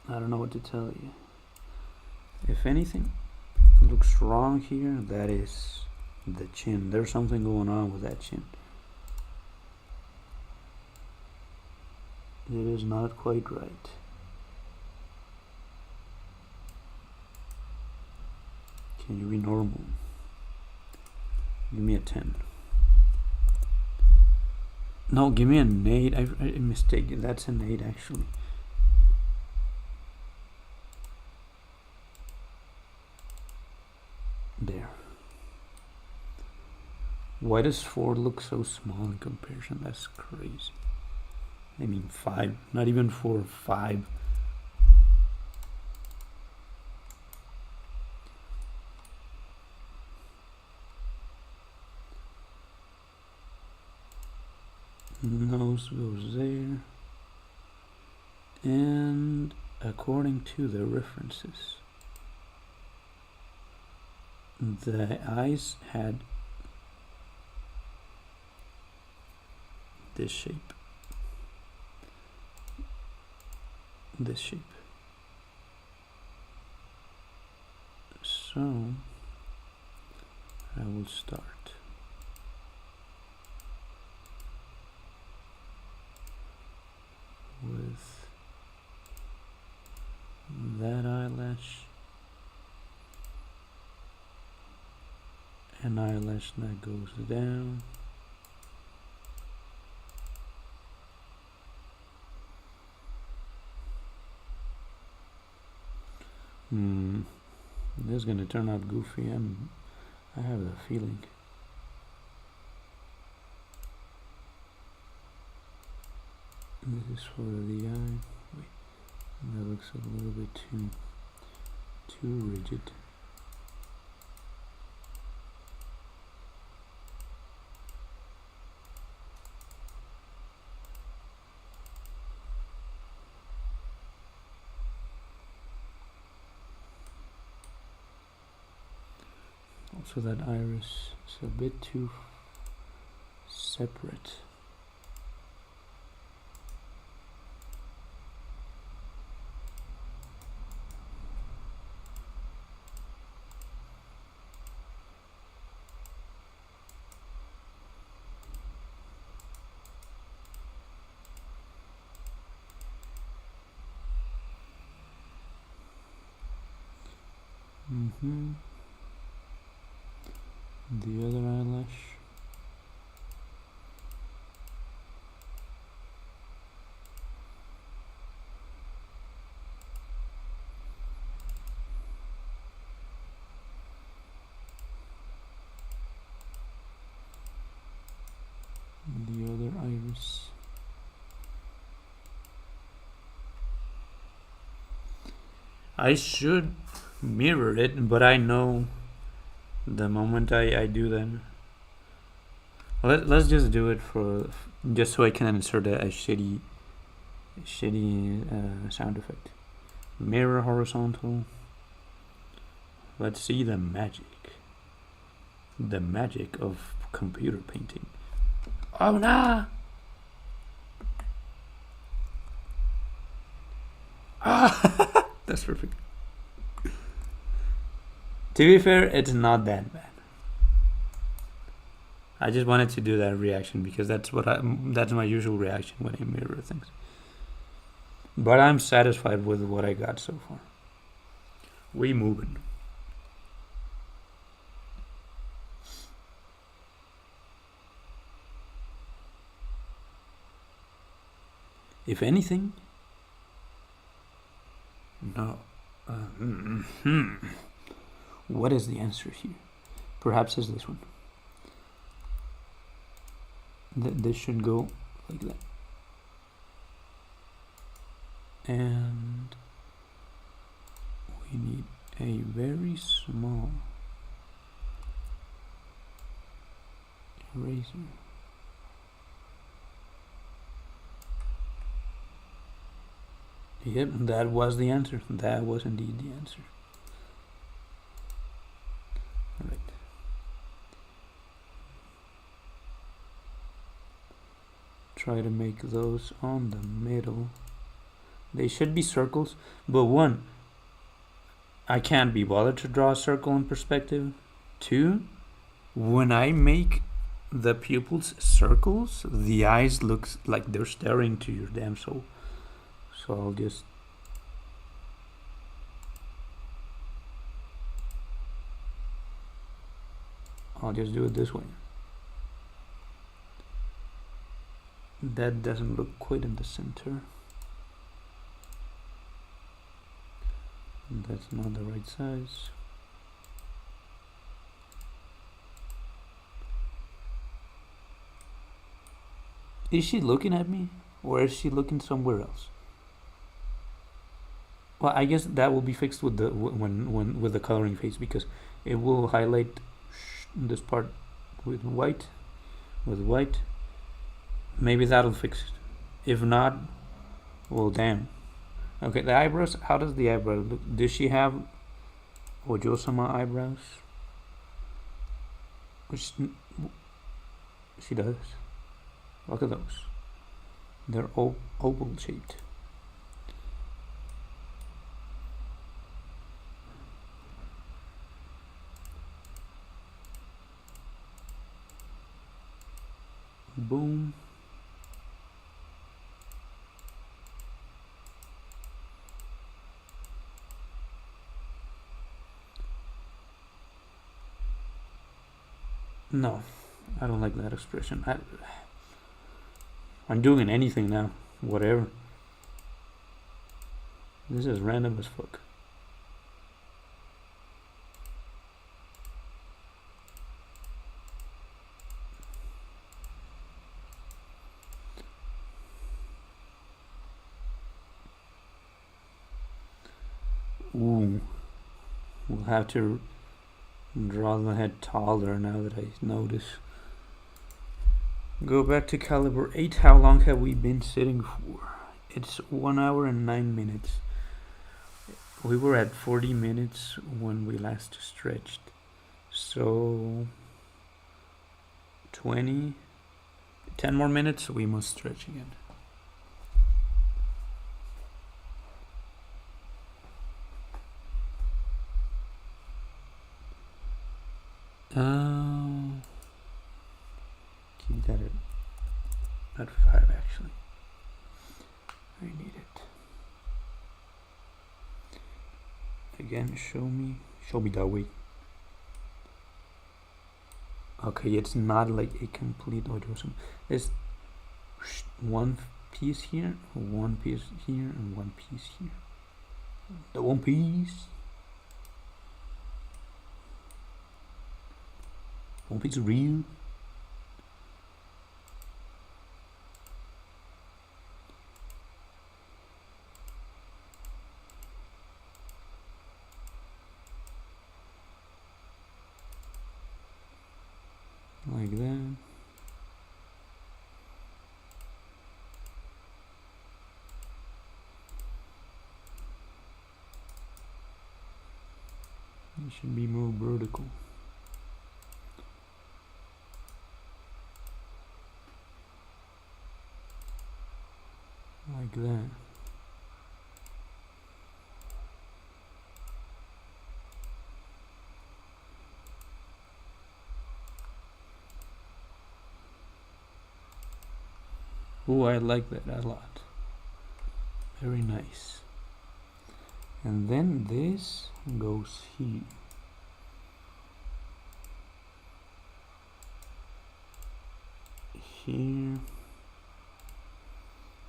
I don't know what to tell you. If anything looks wrong here, that is the chin. There's something going on with that chin. It is not quite right. Can you be normal? Give me a 10. No, give me an 8. I mistaken. That's an 8 actually. There. Why does 4 look so small in comparison? That's crazy. I mean 5. Not even 4. 5. Nose goes there. And according to the references, the eyes had this shape. This shape. So I will start with that eyelash, an eyelash that goes down, this is gonna turn out goofy. I have the feeling. This is for the eye. Wait, that looks a little bit too rigid. Also, that iris is a bit too separate. The other eyelash. The other iris. I should mirror it, but I know the moment I do that. Let's just do it for just so I can insert a shitty sound effect. Mirror horizontal. Let's see the magic. The magic of computer painting. Oh nah! Ah, that's perfect. To be fair, it's not that bad. I just wanted to do that reaction because that's my usual reaction when I mirror things. But I'm satisfied with what I got so far. We moving. If anything, no. What is the answer here? Perhaps it's this one. This should go like that. And we need a very small eraser. Yep, that was the answer. That was indeed the answer. Alright. Try to make those on the middle. They should be circles, but one, I can't be bothered to draw a circle in perspective. Two, when I make the pupils circles, the eyes look like they're staring to your damn soul. So I'll just do it this way. That doesn't look quite in the center. That's not the right size. Is she looking at me, or is she looking somewhere else? Well, I guess that will be fixed with the with the coloring phase, because it will highlight this part with white. Maybe that'll fix it. If not, well, damn. Okay, the eyebrows. How does the eyebrow look? Does she have Ojo-sama eyebrows? Which she does. Look at those. They're oval shaped. Boom. No, I don't like that expression. I'm doing anything now. Whatever. This is random as fuck. Ooh. We'll have to draw the head taller now that I notice. Go back to caliber 8. How long have we been sitting for? It's 1 hour and 9 minutes. We were at 40 minutes when we last stretched. So 10 more minutes, we must stretch again. Keep that at 5 actually. I need it. Again, show me that way. Okay, it's not like a complete orgasm. It's one piece here, one piece here, and one piece here. The one piece. One piece real. like that. It should be more vertical. Like that. Oh, I like that a lot. Very nice. And then this goes here. Here.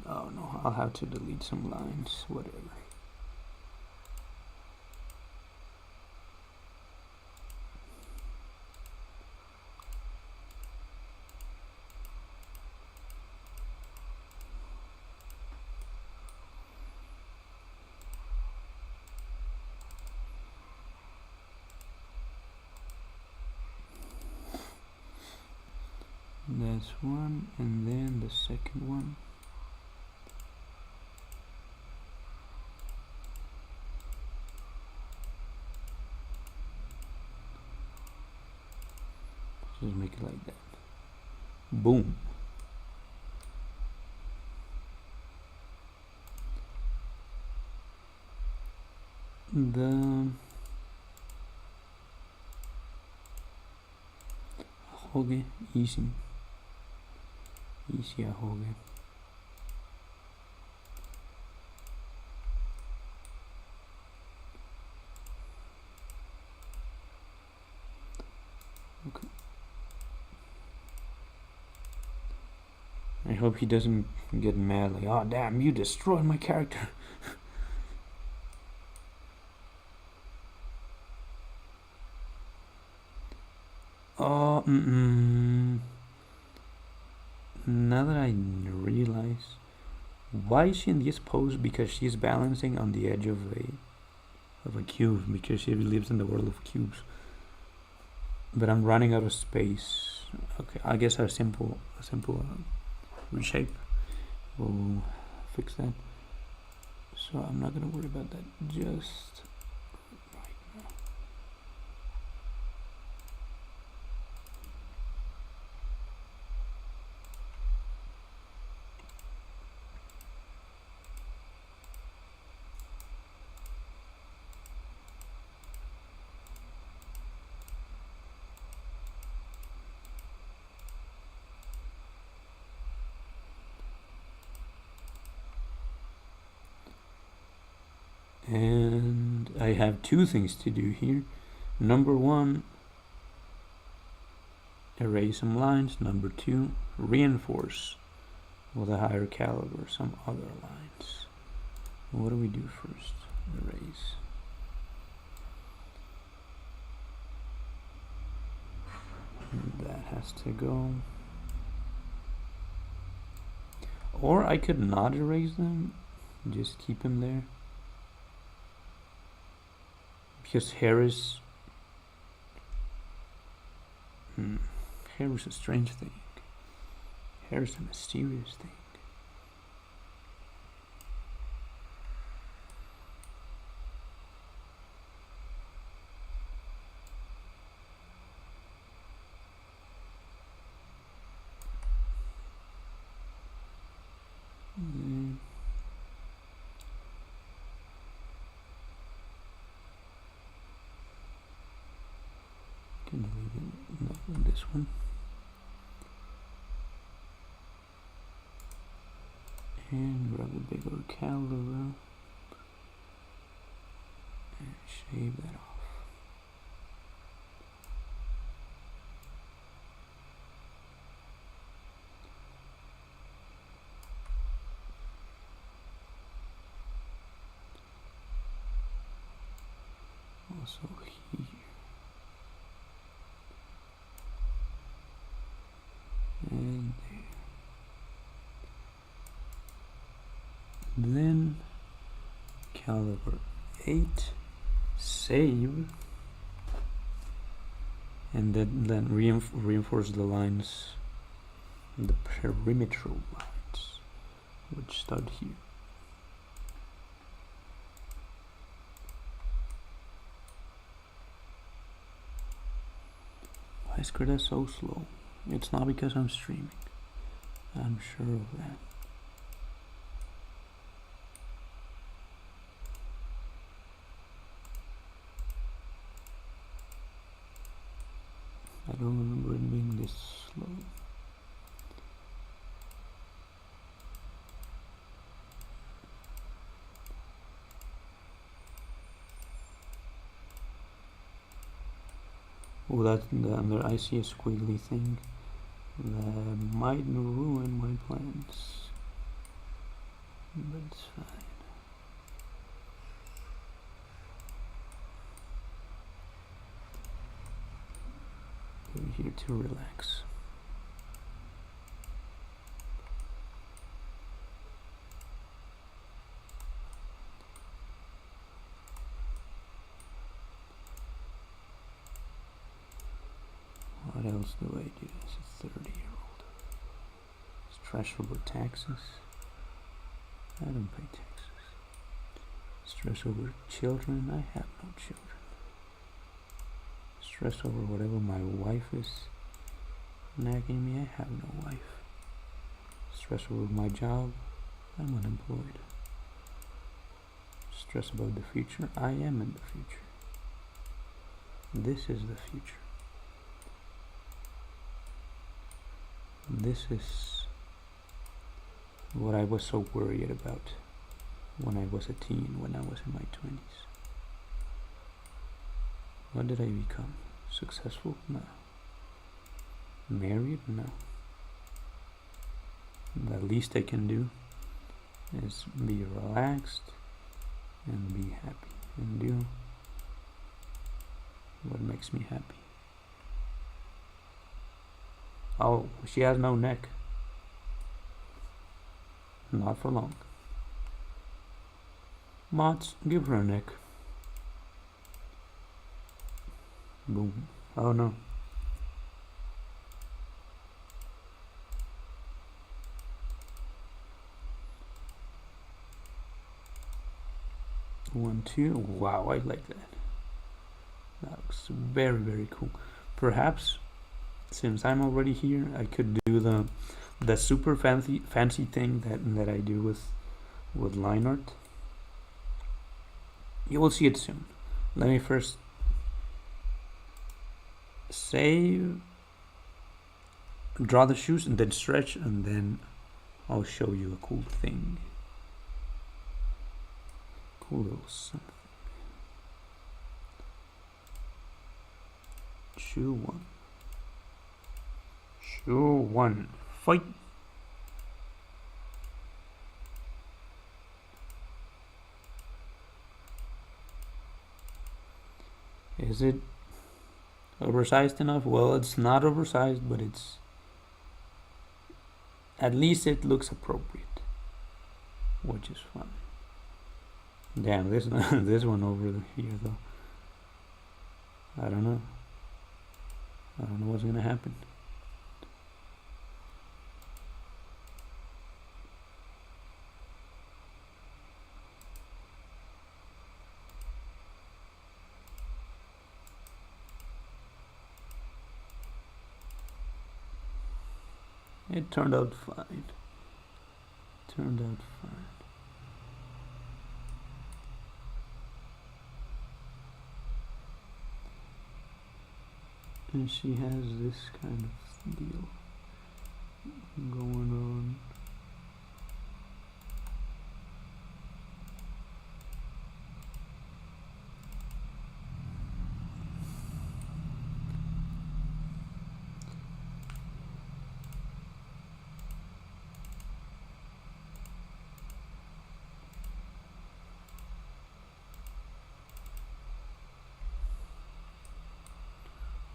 Oh no, I'll have to delete some lines, whatever. That's one, and then the second one. Just make it like that. Boom. The ahoge, easy ahoge. Okay. I hope he doesn't get mad like, oh damn, you destroyed my character. Oh, now that I realize, why is she in this pose? Because she's balancing on the edge of a cube, because she lives in the world of cubes. But I'm running out of space. Okay, I guess a simple reshape will fix that. So I'm not gonna worry about that just right now. And I have two things to do here. Number one, erase some lines. Number two, reinforce with a higher caliber some other lines. What do we do first? Erase. That has to go. Or I could not erase them, just keep them there. Because hair is a strange thing. Hair is a mysterious thing. Can leave this one. And grab a bigger caliber and shave that off. Also here. And there. Then caliber 8, save, and then reinforce the lines, the perimetral lines, which start here. Why is Krita so slow? It's not because I'm streaming. I'm sure of that. I don't remember it being this slow. Oh, that's the I see a squiggly thing that might ruin my plans, but it's fine. We're here to relax. What else do I do as a 30-year-old? Stress over taxes. I don't pay taxes. Stress over children. I have no children. Stress over whatever my wife is nagging me. I have no wife. Stress over my job. I'm unemployed. Stress about the future. I am in the future. This is the future. This is what I was so worried about when I was a teen, when I was in my 20s. What did I become? Successful? No. Married? No. The least I can do is be relaxed and be happy and do what makes me happy. Oh, she has no neck. Not for long. Mods, give her a neck. Boom. Oh no. One, two. Wow, I like that. That looks very, very cool. Perhaps, since I'm already here, I could do the super fancy thing that I do with line art. You will see it soon. Let me first save, draw the shoes, and then stretch, and then I'll show you a cool thing. Cool little something. Shoe one. Shoe one. Fight. Is it oversized enough? Well, it's not oversized, but it's, at least it looks appropriate, which is fun. Damn, this this one over here though. I don't know. I don't know what's gonna happen. It turned out fine. Turned out fine. And she has this kind of deal going on.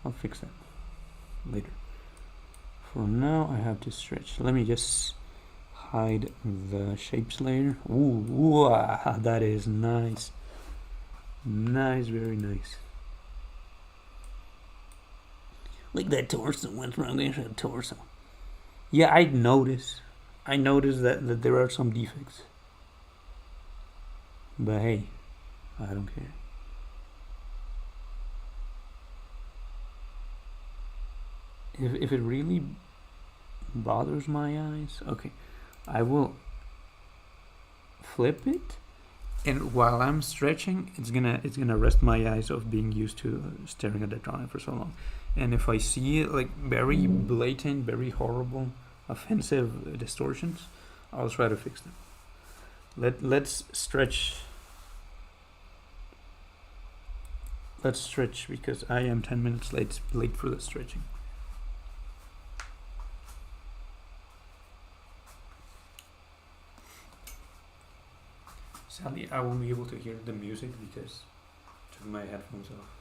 I'll fix that later. For now, I have to stretch. Let me just hide the shapes layer. Ooh, that is nice. Nice, very nice. Like that torso. What's wrong with that torso? Yeah, I notice. I notice that there are some defects. But hey, I don't care. If it really bothers my eyes, okay, I will flip it, and while I'm stretching, it's gonna rest my eyes of being used to staring at the drawing for so long. And if I see like very blatant, very horrible, offensive distortions, I'll try to fix them. Let's stretch. Let's stretch because I am 10 minutes late for the stretching. Sadly, I won't be able to hear the music because I took my headphones off.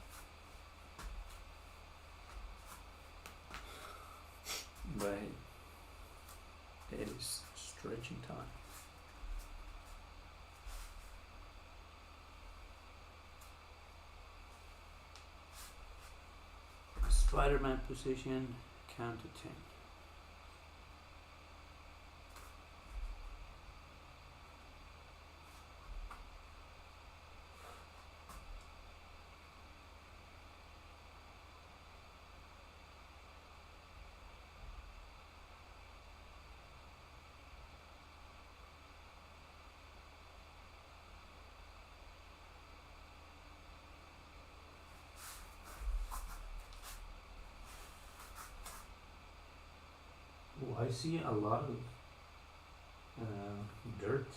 But it is stretching time. Spider-Man position, count to 10. Oh, I see a lot of dirt.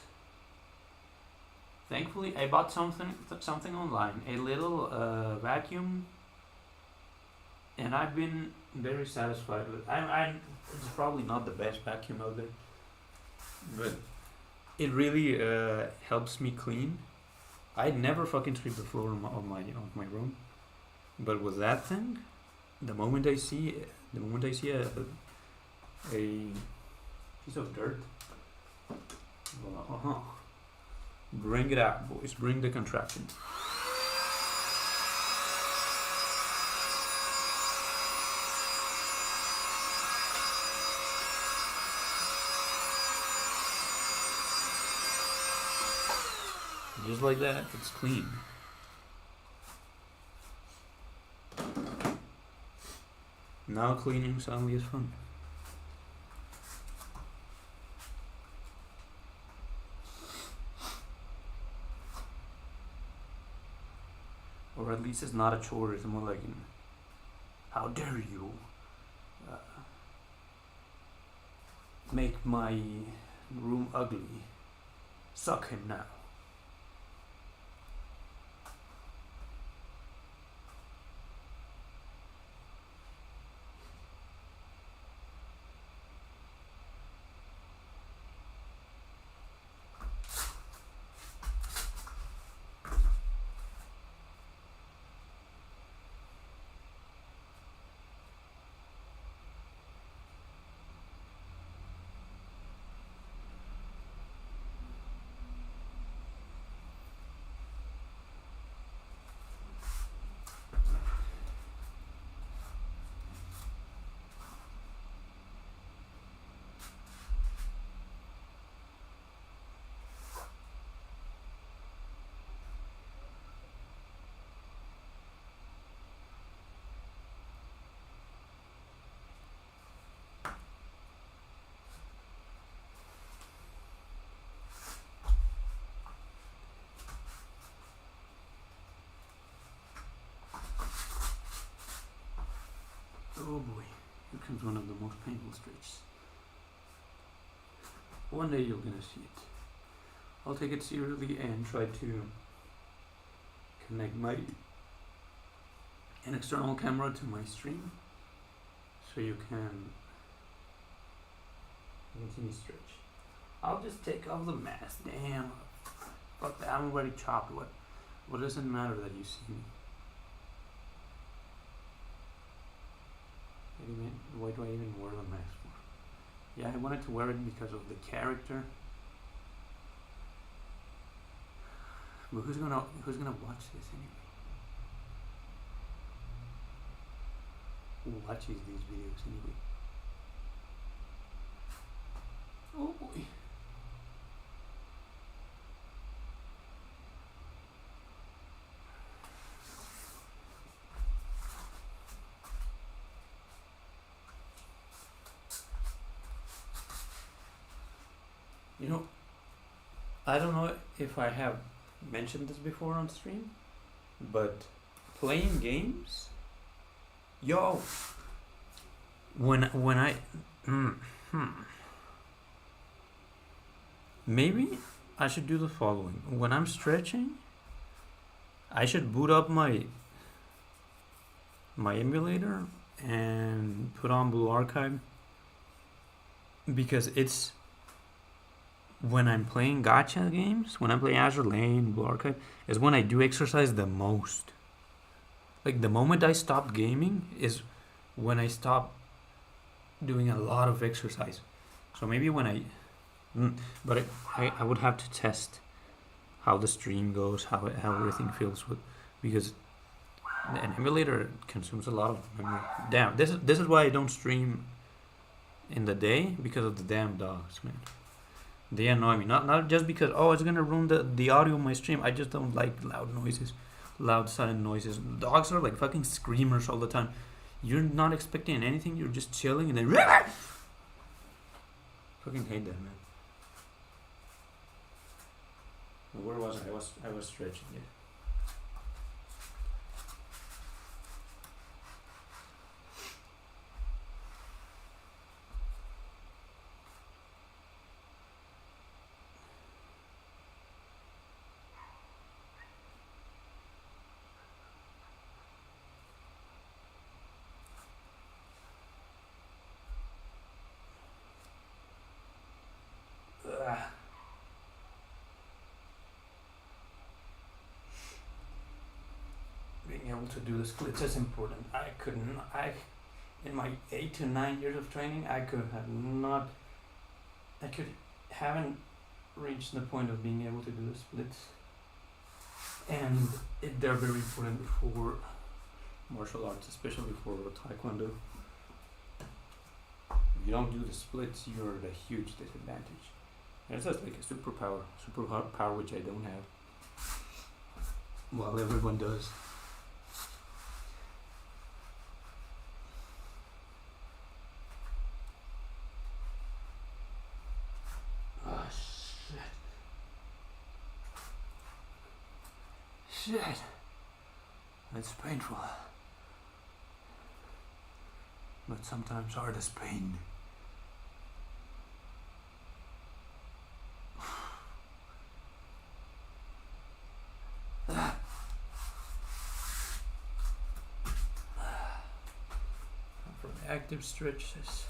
Thankfully, I bought something online, a little vacuum, and I've been very satisfied with. It's probably not the best vacuum out there, but it really helps me clean. I never fucking sweep the floor of my room, but with that thing, the moment I see a piece of dirt, bring it out, boys. Bring the contraption. Just like that, it's clean. Now cleaning suddenly is fun. Or at least it's not a chore, it's more like how dare you make my room ugly. Suck him now. Oh boy, here comes one of the most painful stretches. One day you're gonna see it. I'll take it seriously and try to connect an external camera to my stream so you can continue stretch. I'll just take off the mask. Damn. Fuck that, I'm already chopped. What does it matter that you see me? Why do I even wear the mask for? Yeah, I wanted to wear it because of the character. But who's gonna watch this anyway? watches these videos anyway? Oh boy. You know, I don't know if I have mentioned this before on stream, but playing games, yo, when I, maybe I should do the following. When I'm stretching, I should boot up my emulator and put on Blue Archive, because it's when I'm playing gacha games, when I'm playing Azure Lane, Blue Archive, is when I do exercise the most. Like the moment I stop gaming is when I stop doing a lot of exercise. So maybe when but I would have to test how the stream goes, how everything feels with, because an emulator consumes a lot of memory. Damn, this is why I don't stream in the day, because of the damn dogs, man. They annoy me. Not just because it's gonna ruin the audio of my stream. I just don't like loud noises, loud sudden noises. Dogs are like fucking screamers all the time. You're not expecting anything. You're just chilling and then fucking hate that, man. Where was I? I was stretching it. Being able to do the splits is important. In my 8 to 9 years of training, I haven't reached the point of being able to do the splits, and they're very important for martial arts, especially for taekwondo. If you don't do the splits, you're at a huge disadvantage. And it's just like a superpower which I don't have, while everyone does. Shit. It's painful. But sometimes art is pain. From active stretches.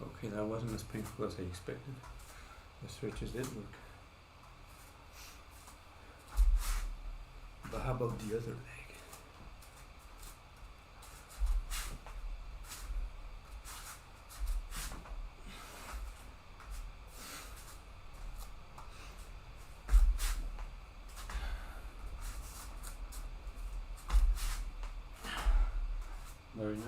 Okay, that wasn't as painful as I expected. The stretches did work. But how about the other leg? Very nice.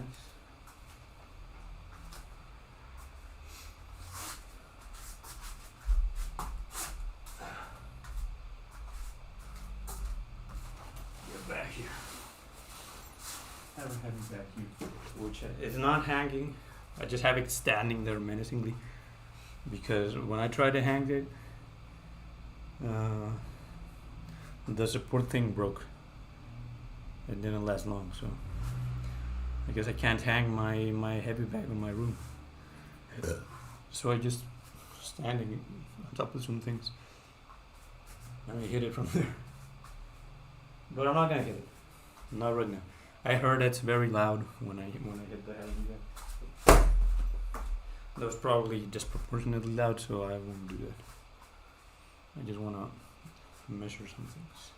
Have it back here, which is not hanging. I just have it standing there menacingly, because when I try to hang it, the support thing broke. It didn't last long, so I guess I can't hang my heavy bag in my room. So I just standing on top of some things, and I hit it from there. But I'm not gonna hit it. Not right now. I heard it's very loud when I hit the heavy bag. That was probably disproportionately loud, so I won't do that. just want to measure some things.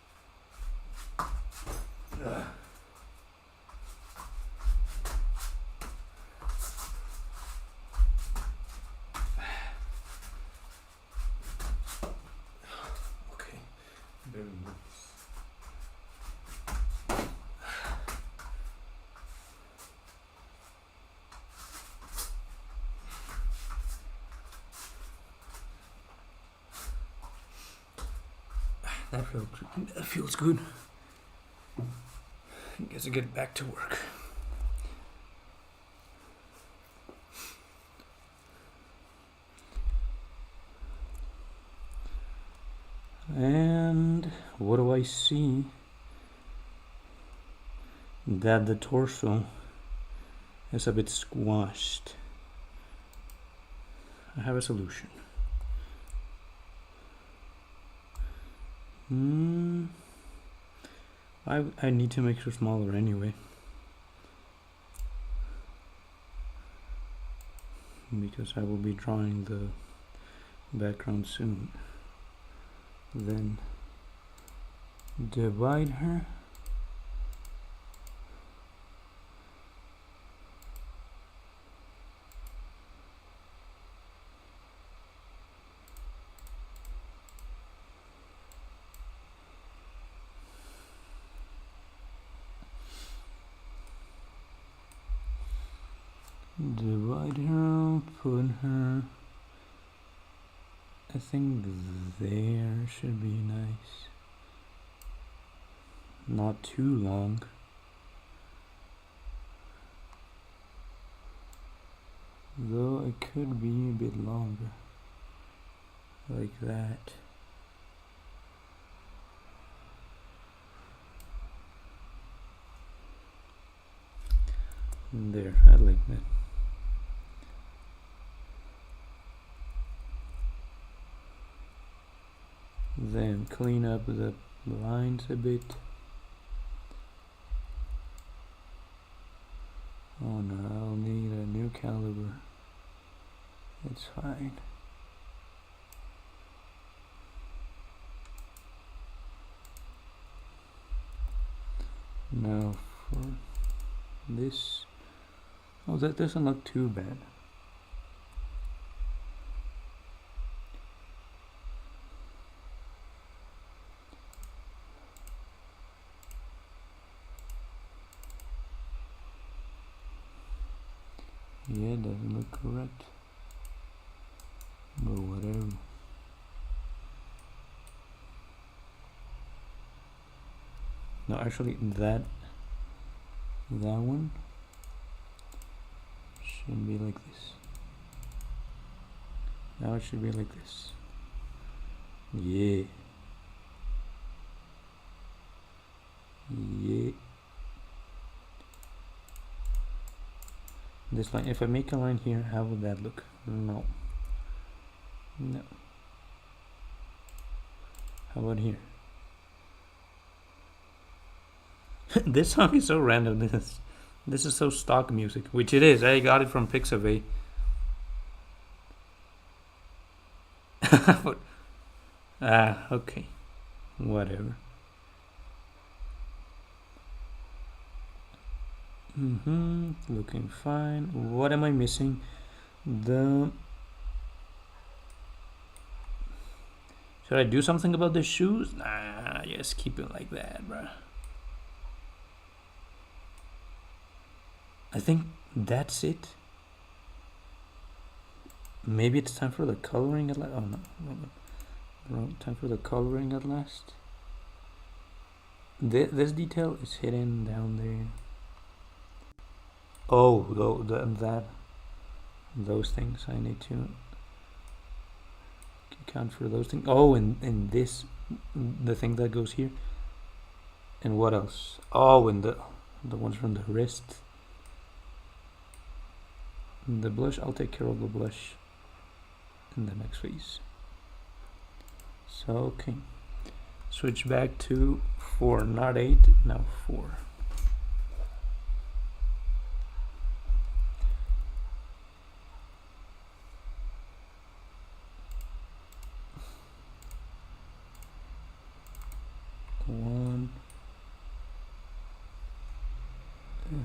Okay, very nice. That feels good. I guess I get back to work. And what do I see? That the torso is a bit squashed. I have a solution. I need to make her smaller anyway, because I will be drawing the background soon. Then divide her. Divide her, put her, I think there should be nice. Not too long. Though it could be a bit longer. Like that. There, I like that. Then clean up the lines a bit. Oh no, I'll need a new caliber. It's fine. Now for this. Oh, that doesn't look too bad. Yeah, it doesn't look correct. But whatever. No, actually that one should be like this. Now it should be like this. Yeah. Yeah. This line, if I make a line here, how would that look? No. No. How about here? This song is so random. This is so stock music, which it is. I got it from Pixabay. But, okay. Whatever. Looking fine. What am I missing? Should I do something about the shoes? Nah, just keep it like that, bruh. I think that's it. Maybe it's time for the coloring at last. Oh no, wrong. Time for the coloring at last. This detail is hidden down there. Oh, those things. I need to account for those things. Oh, and this, the thing that goes here. And what else? Oh, and the ones from the wrist. The blush, I'll take care of the blush in the next phase. So, okay. Switch back to 4, not 8, now 4.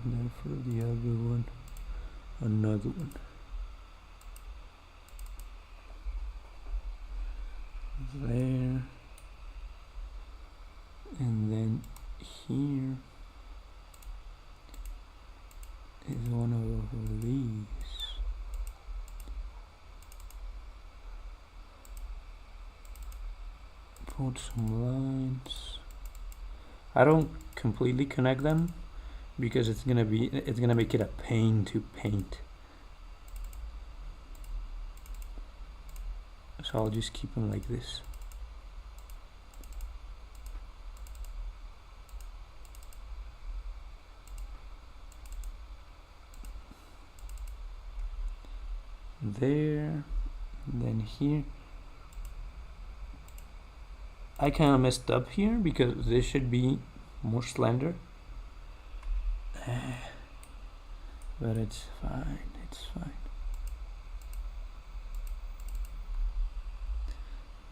and then for the other one, another one. There. And then here is one of these. Put some lines. I don't completely connect them because it's gonna make it a pain to paint. So I'll just keep them like this. There, and then here. I kind of messed up here because this should be more slender. But it's fine, it's fine.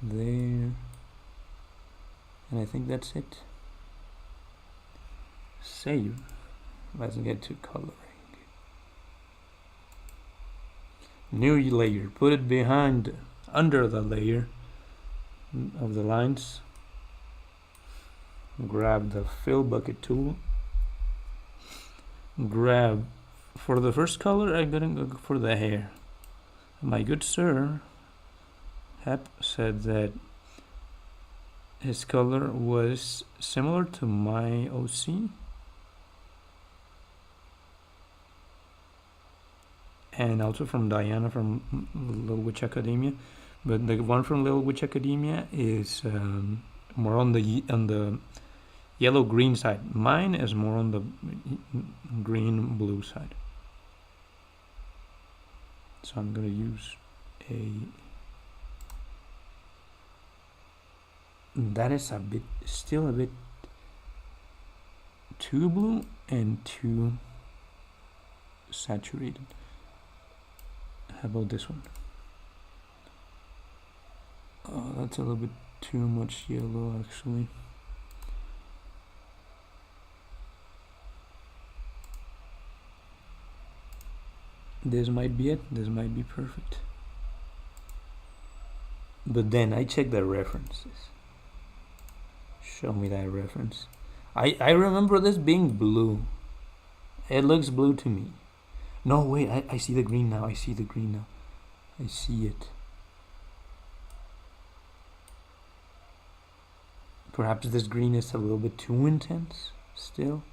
There. And I think that's it. Save. Let's get to coloring. New layer. Put it under the layer of the lines. Grab the fill bucket tool. Grab, for the first color, I'm gonna go for the hair. My good sir Hep said that his color was similar to my OC, and also from Diana from Little Witch Academia, but the one from Little Witch Academia is more on the yellow-green side. Mine is more on the green-blue side. So I'm gonna use that is still a bit too blue and too saturated. How about this one? Oh, that's a little bit too much yellow actually. This might be it. This might be perfect. But then I check the references. Show me that reference. I remember this being blue. It looks blue to me. No, wait, I see the green now. I see the green now. I see it. Perhaps this green is a little bit too intense still.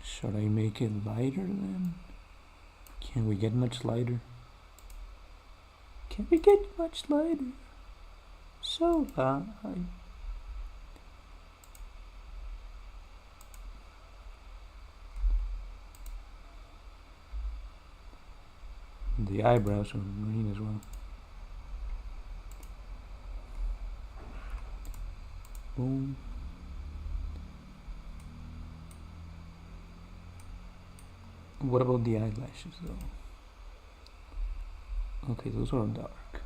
Should I make it lighter then? Can we get much lighter? Can we get much lighter? So light. The eyebrows are green as well. Boom. What about the eyelashes though? Okay, those are dark.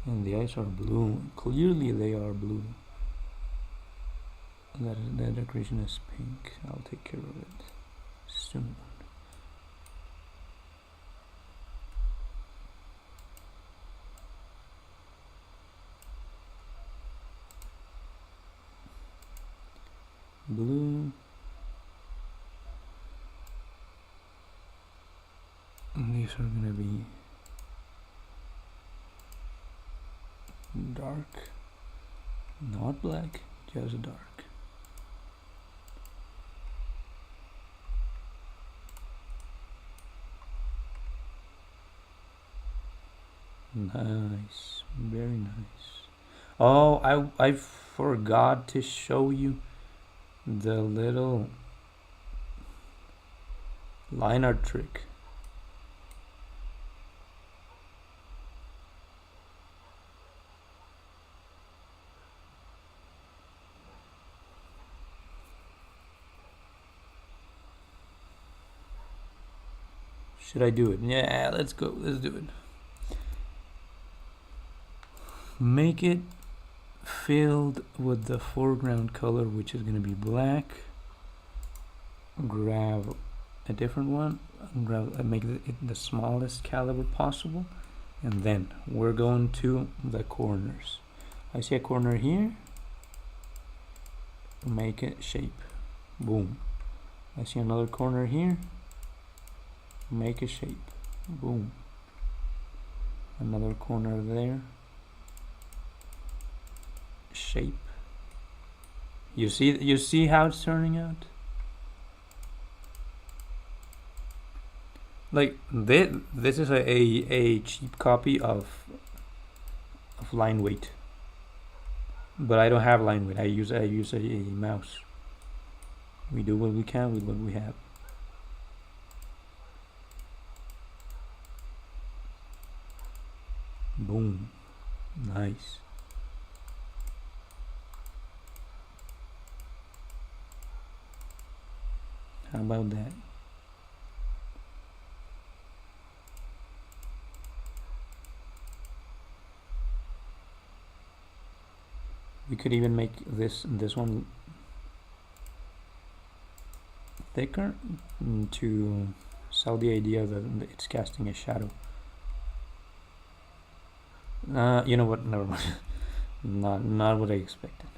And the eyes are blue. Clearly they are blue. That decoration is pink. I'll take care of it soon. Blue. And these are gonna be dark, not black, just dark. Nice, very nice. Oh, I forgot to show you the little line art trick. Should I do it? Yeah, let's go. Let's do it. Make it filled with the foreground color, which is going to be black. Grab a different one, make it the smallest caliber possible, and then we're going to the corners. I see a corner here, make it shape, boom. I see another corner here, make a shape, boom. Another corner there, shape. You see how it's turning out? Like this is a cheap copy of line weight, but I don't have line weight. I use a mouse. We do what we can with what we have. Boom, nice. How about that? We could even make this one thicker to sell the idea that it's casting a shadow. You know what? Never mind. Not what I expected.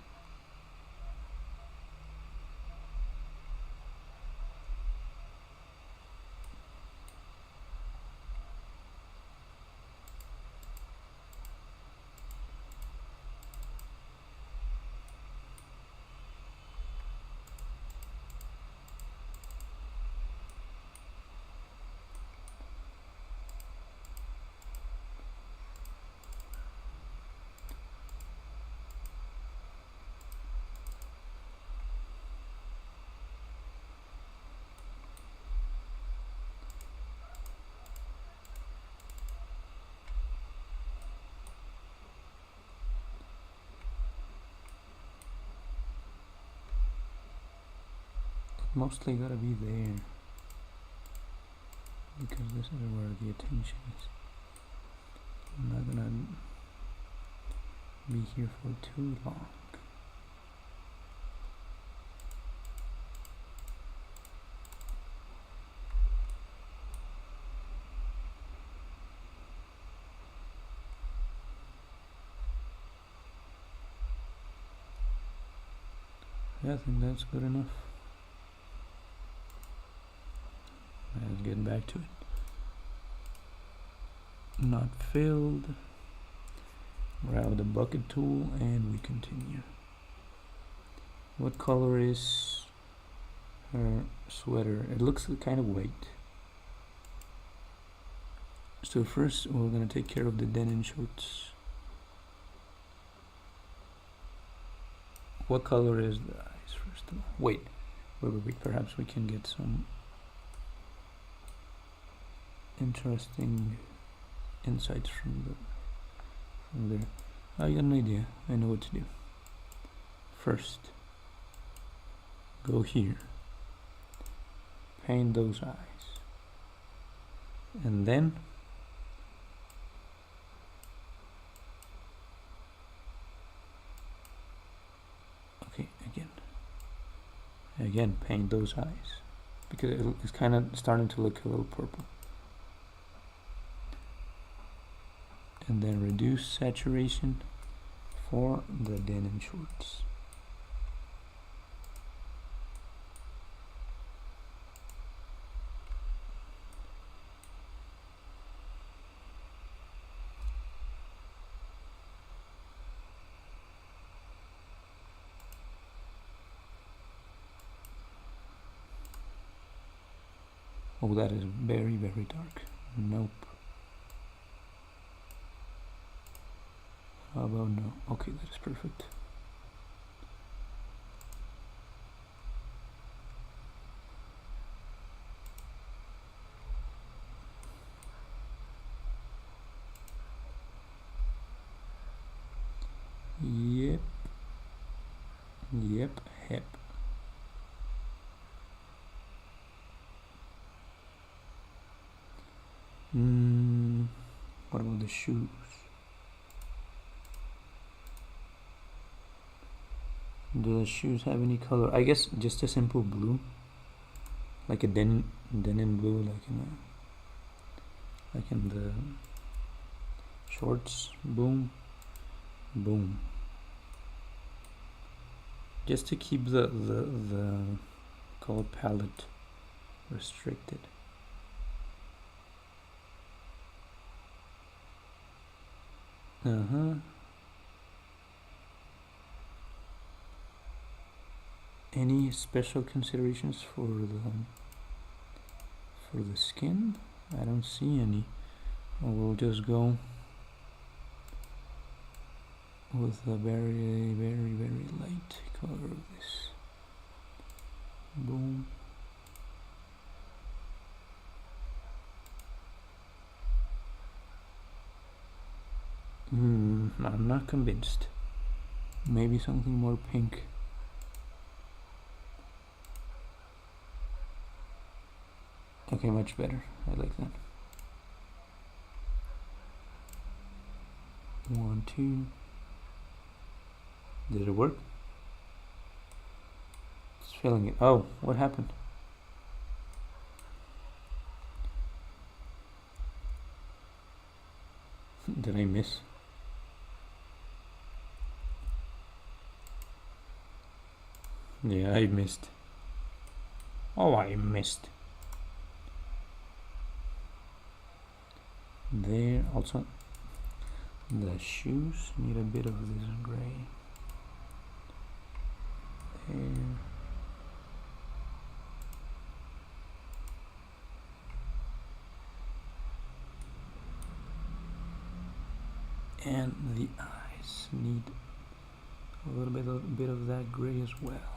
Mostly gotta be there because this is where the attention is. I'm not gonna be here for too long. Yeah, I think that's good enough. Let's get back to it. Not filled. Grab the bucket tool and we continue. What color is her sweater? It looks kind of white. So first we're gonna take care of the denim shorts. What color is the eyes first of all? Wait. Perhaps we can get some interesting insights from there. I got an idea. I know what to do. First, go here, paint those eyes, and then again paint those eyes because it's kind of starting to look a little purple. And then reduce saturation for the denim shorts. Oh, that is very, very dark. Nope. How about no? Okay, that is perfect. Yep, hep. What about the shoes? Do the shoes have any color? I guess just a simple blue, like a denim blue, like in the shorts. Boom, boom. Just to keep the color palette restricted. Any special considerations for the skin? I don't see any. We'll just go with a very, very, very light color of this. Boom. I'm not convinced. Maybe something more pink. Okay, much better. I like that. 1, 2. Did it work? It's failing it. Oh, what happened? Did I miss? Yeah, I missed. Oh, I missed. There also, the shoes need a bit of this gray. There. And the eyes need a little bit of that gray as well.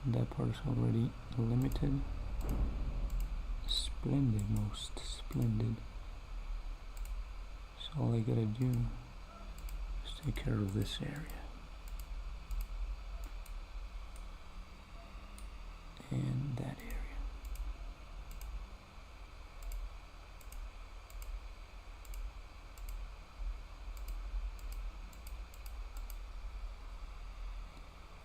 That part is already limited. Splendid, most splendid. So all I gotta do is take care of this area. And that area.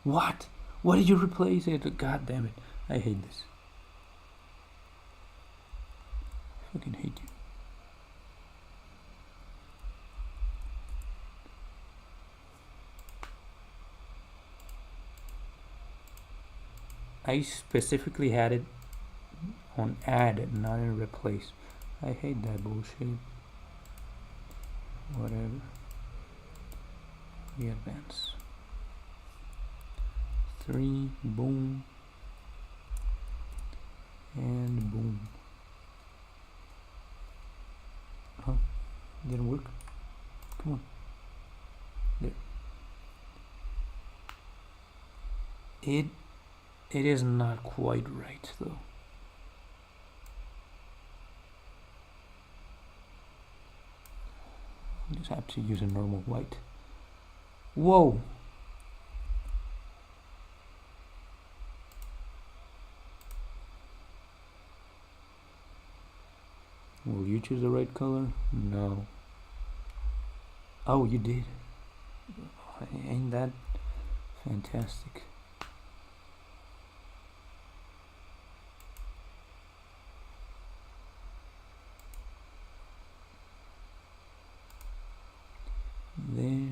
What? What did you replace it? God damn it. I hate this. I fucking hate you. I specifically had it on add and not in replace. I hate that bullshit. Whatever. We advance. 3, boom, and boom. Huh? Didn't work? Come on. There. It is not quite right though. I just have to use a normal white. Whoa! Will you choose the right color? No. Oh, you did. Ain't that fantastic? There.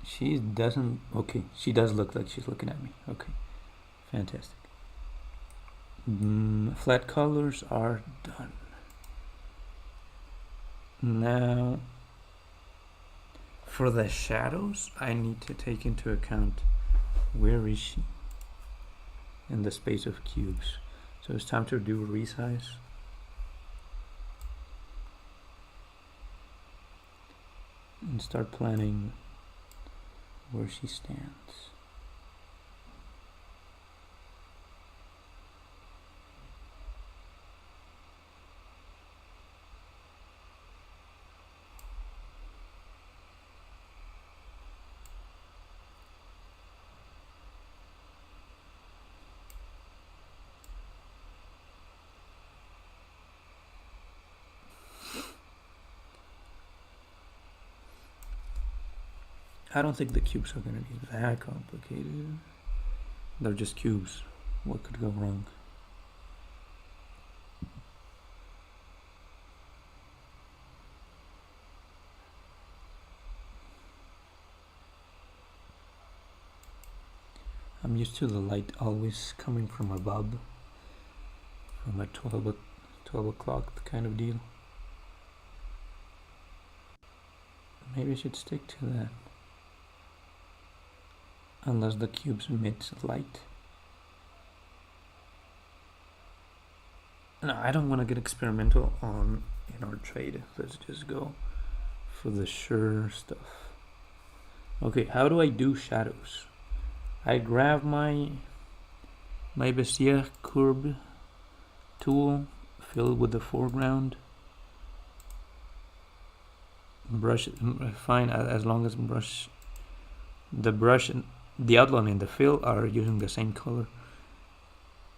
She doesn't. Okay, she does look like she's looking at me. Okay, fantastic. Flat colors are done. Now, for the shadows, I need to take into account where is she in the space of cubes. So it's time to do a resize. And start planning where she stands. I don't think the cubes are gonna be that complicated. They're just cubes. What could go wrong? I'm used to the light always coming from above, from a 12 o'clock kind of deal. Maybe I should stick to that. Unless the cubes emit light. No, I don't want to get experimental in our trade. Let's just go for the sure stuff. Okay, how do I do shadows? I grab my Bezier curve tool, fill it with the foreground, brush it fine as long as the brush and the outline and the fill are using the same color.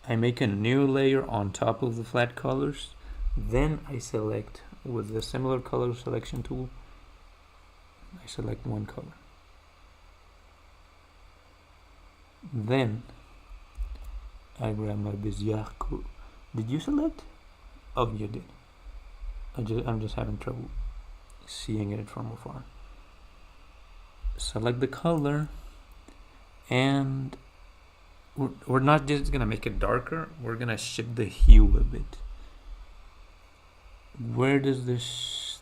I make a new layer on top of the flat colors, then I select with the similar color selection tool, I select one color. Then I grab my Bezier curve. Did you select? Oh, you did. I'm just having trouble seeing it from afar. Select the color, and we're not just gonna make it darker, we're gonna shift the hue a bit. Where does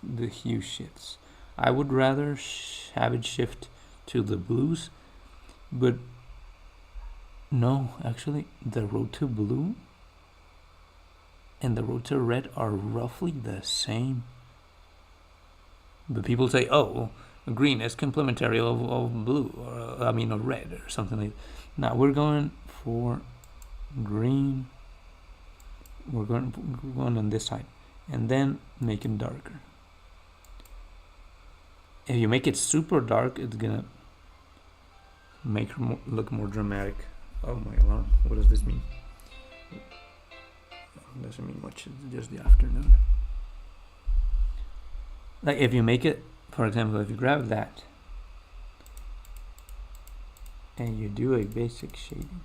the hue shifts? I would rather have it shift to the blues, but no, actually the road to blue and the road to red are roughly the same. But people say, oh, green is complementary of blue, or of red, or something like that. Now we're going for green. We're going on this side, and then make it darker. If you make it super dark, it's gonna make it look more dramatic. Oh my alarm! What does this mean? It doesn't mean much. It's just the afternoon. Like if you make it, for example, if you grab that and you do a basic shading,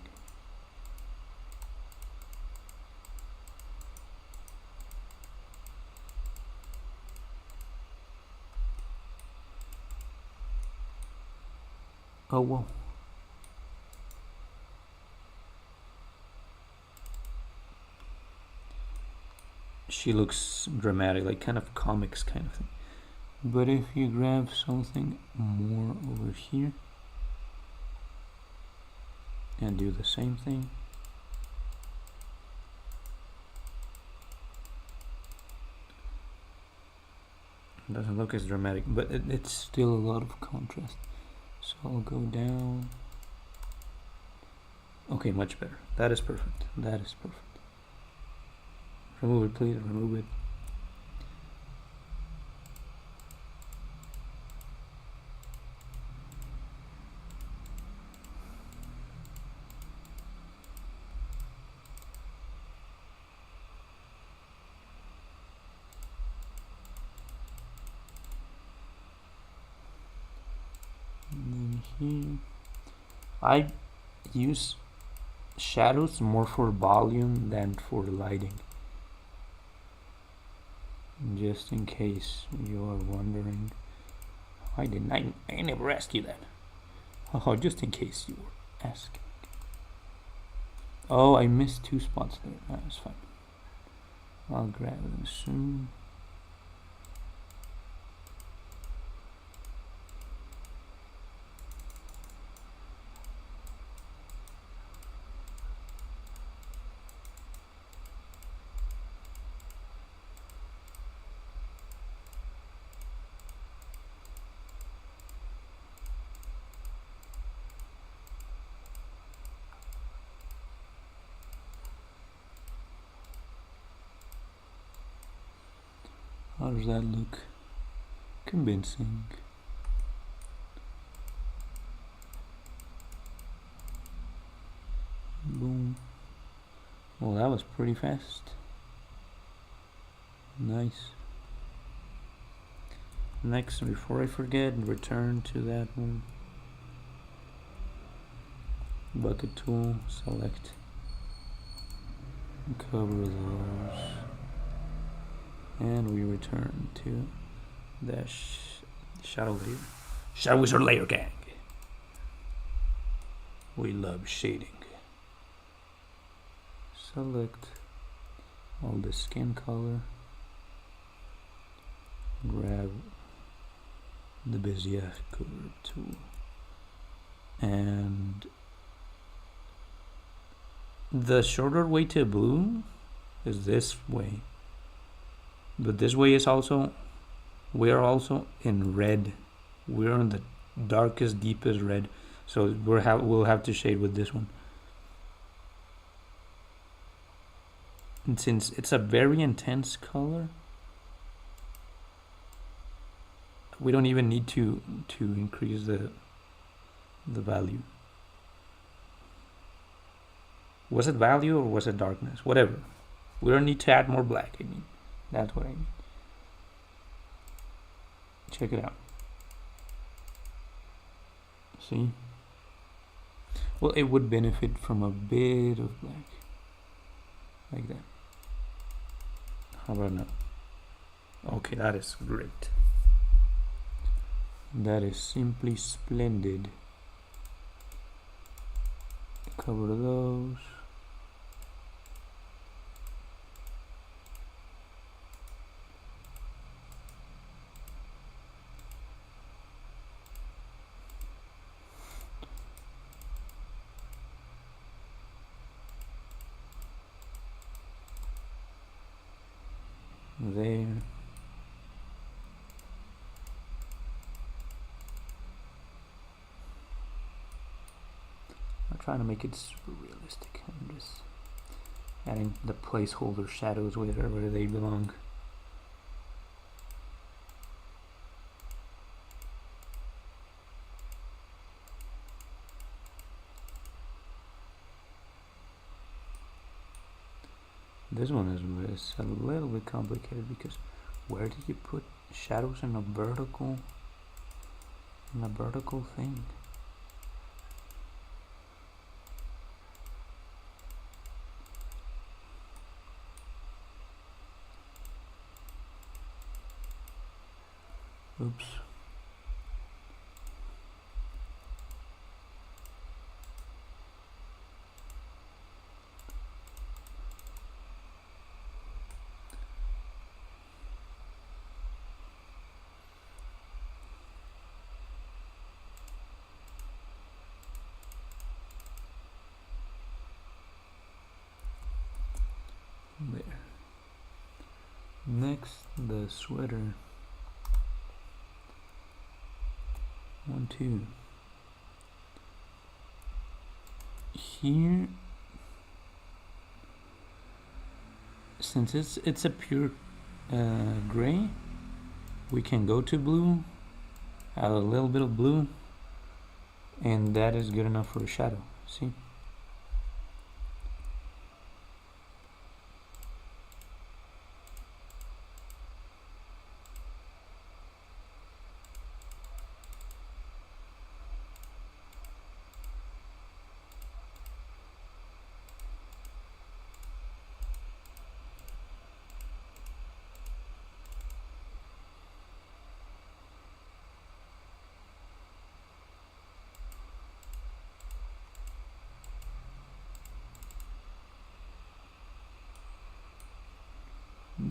oh whoa. She looks dramatic, like kind of comics kind of thing. But if you grab something more over here and do the same thing, it doesn't look as dramatic, but it's still a lot of contrast. So I'll go down. Okay, much better. That is perfect. That is perfect. Remove it, please. Remove it. And then here, I use shadows more for volume than for lighting. Just in case you are wondering, I never asked you that. Oh, just in case you were asking. Oh, I missed 2 spots there. That's fine. I'll grab them soon. How does that look? Convincing. Boom. Well, that was pretty fast. Nice. Next, before I forget, return to that one. bucket tool, select, cover those, and we return to the shadow layer. Shadow Wizard layer gang. We love shading. Select all the skin color, grab the Bezier color tool, and the shorter way to blue is this way, but this way is also, we are also in red. We're in the darkest, deepest red, so we'll have to shade with this one. And since it's a very intense color, we don't even need to increase the value. Was it value or was it darkness? Whatever. We don't need to add more black. I mean, that's what I mean. Check it out. See? Well, it would benefit from a bit of black. Like that. How about now? Okay, that is great. That is simply splendid. Cover those. There. I'm trying to make it super realistic. I'm just adding the placeholder shadows wherever they belong. This one is a little bit complicated because where did you put shadows in a vertical thing? Oops. There. Next, the sweater. 1, 2. Here, since it's a pure gray, we can go to blue, add a little bit of blue, and that is good enough for a shadow. See?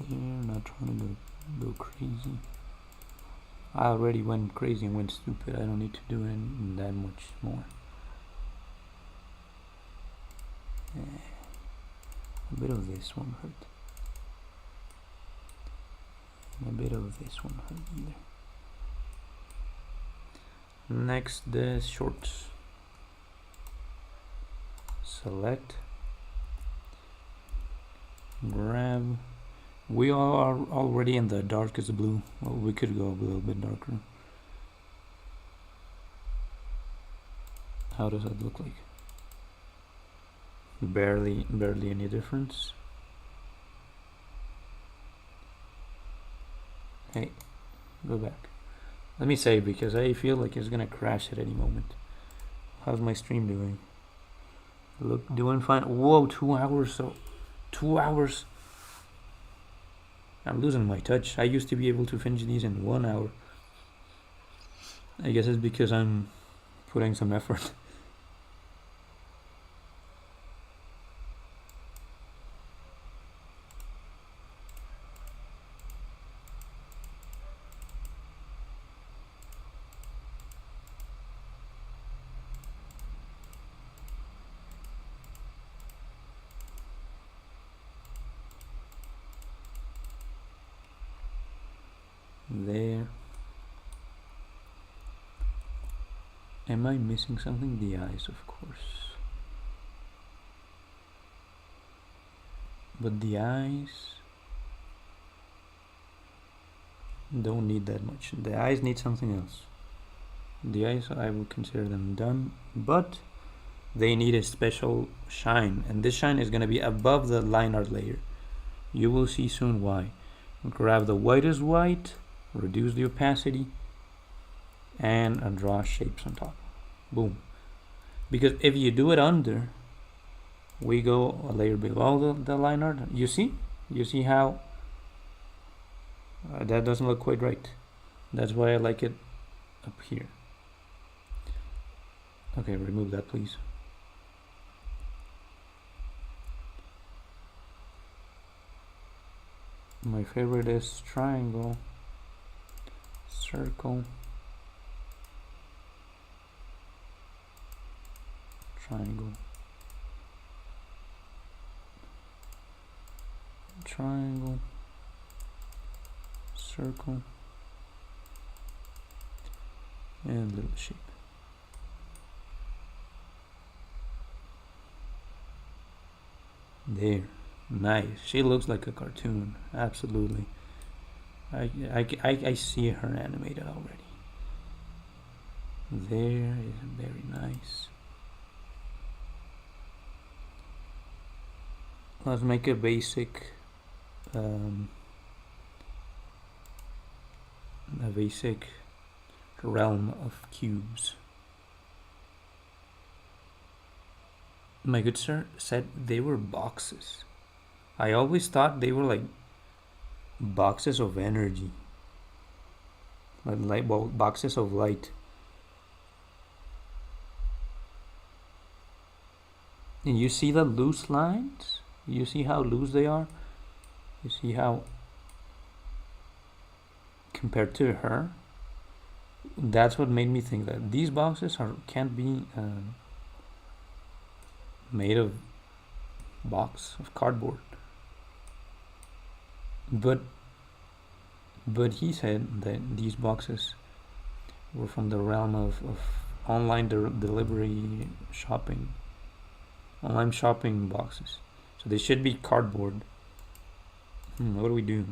They're not trying to go crazy. I already went crazy and went stupid. I don't need to do it that much more. A bit of this won't hurt. And a bit of this won't hurt either. Next, the shorts. Select. Grab. We are already in the darkest blue. Well, we could go a little bit darker. How does that look like? Barely any difference. Hey, go back. Let me save because I feel like it's gonna crash at any moment. How's my stream doing? Look, doing fine. Whoa, 2 hours. So, 2 hours. I'm losing my touch. I used to be able to finish these in 1 hour. I guess it's because I'm putting some effort. There. Am I missing something? The eyes, of course. But the eyes don't need that much. The eyes need something else. The eyes, I would consider them done, but they need a special shine, and this shine is going to be above the line art layer. You will see soon why. Grab the whitest white, reduce the opacity, and draw shapes on top. Boom. Because if you do it under, we go a layer below the line art. You see how that doesn't look quite right. That's why I like it up here. Okay, remove that, please. My favorite is triangle, circle, triangle, triangle, circle, and little shape. There. Nice. She looks like a cartoon. Absolutely. I see her animated already. There is very nice. Let's make a basic realm of cubes. My good sir said they were boxes. I always thought they were like boxes of energy, like boxes of light. And you see the loose lines? You see how loose they are? You see how, compared to her, that's what made me think that these boxes can't be made of cardboard. But he said that these boxes were from the realm of online delivery shopping, online shopping boxes. So they should be cardboard. What do we do?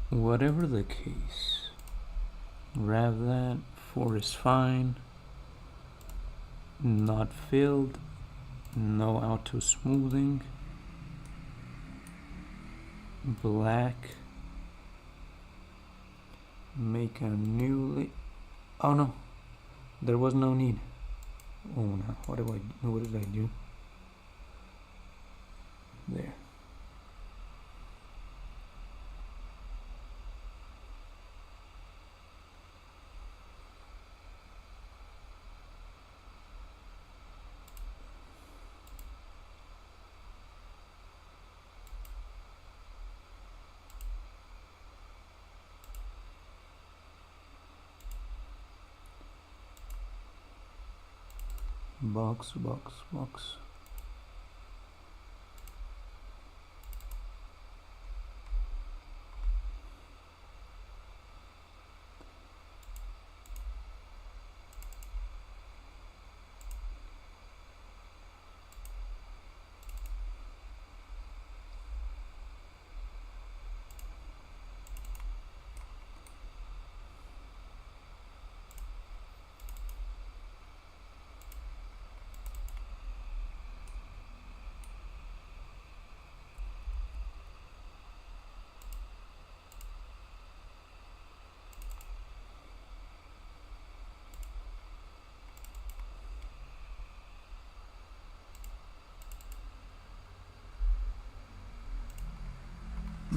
Whatever the case, grab that. 4 is fine. Not filled. No auto smoothing. Black. Make a new oh no, there was no need. Oh no, what did I do? There. Box.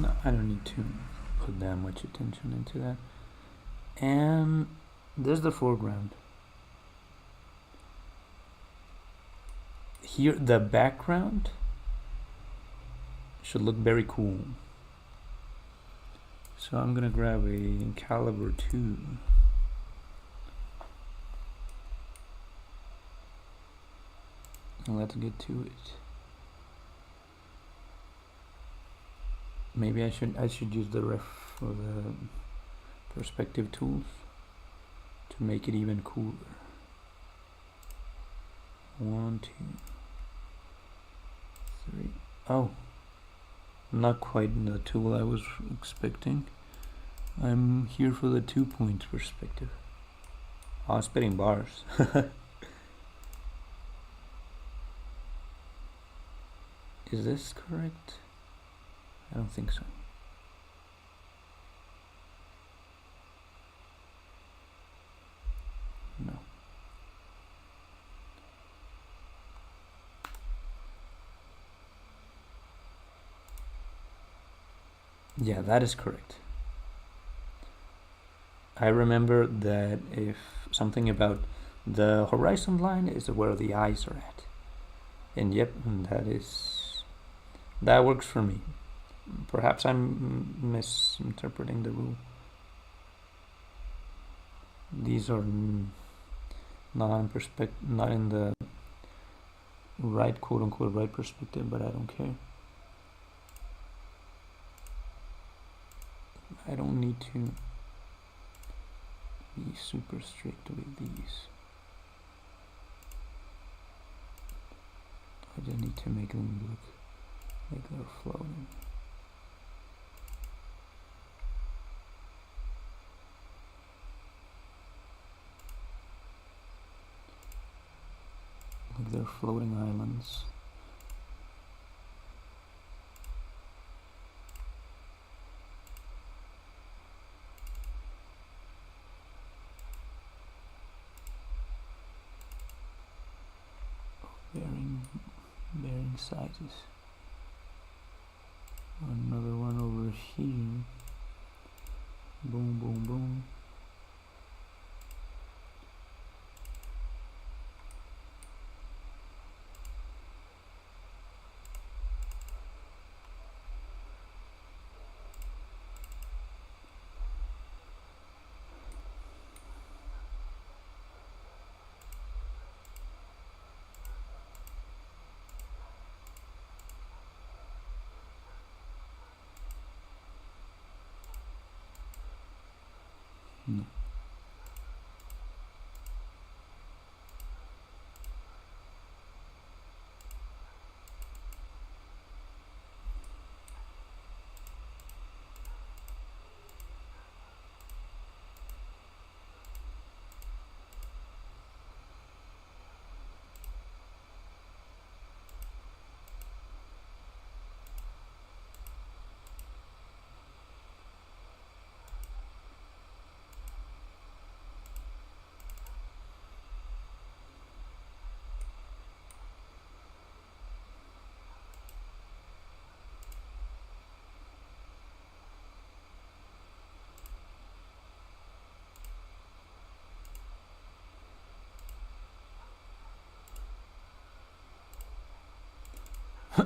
No, I don't need to put that much attention into that. And there's the foreground. Here, the background should look very cool. So I'm gonna grab a caliber 2. And let's get to it. Maybe I should use the perspective tools to make it even cooler. 1, 2, 3. Oh, not quite the tool I was expecting. I'm here for the 2-point perspective. Oh, I'm spitting bars. Is this correct? I don't think so. No. Yeah, that is correct. I remember that if something about the horizon line is where the eyes are at. And yep, that works for me. Perhaps I'm misinterpreting the rule. These are not in the right, quote-unquote, right perspective, but I don't care. I don't need to be super strict with these. I just need to make them look like they're floating. Like they're floating islands. Varying sizes. Another one over here. Boom, boom, boom. No.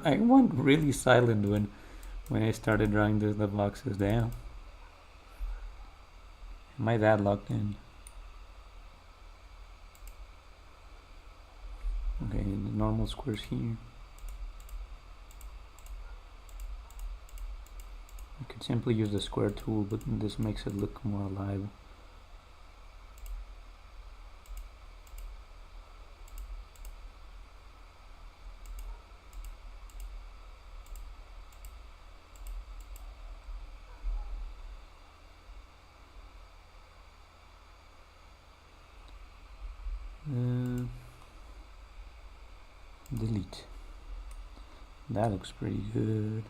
I went really silent when I started drawing the boxes down. Am I that locked in? Okay, the normal squares here. I could simply use the square tool, but this makes it look more alive. Delete. That looks pretty good.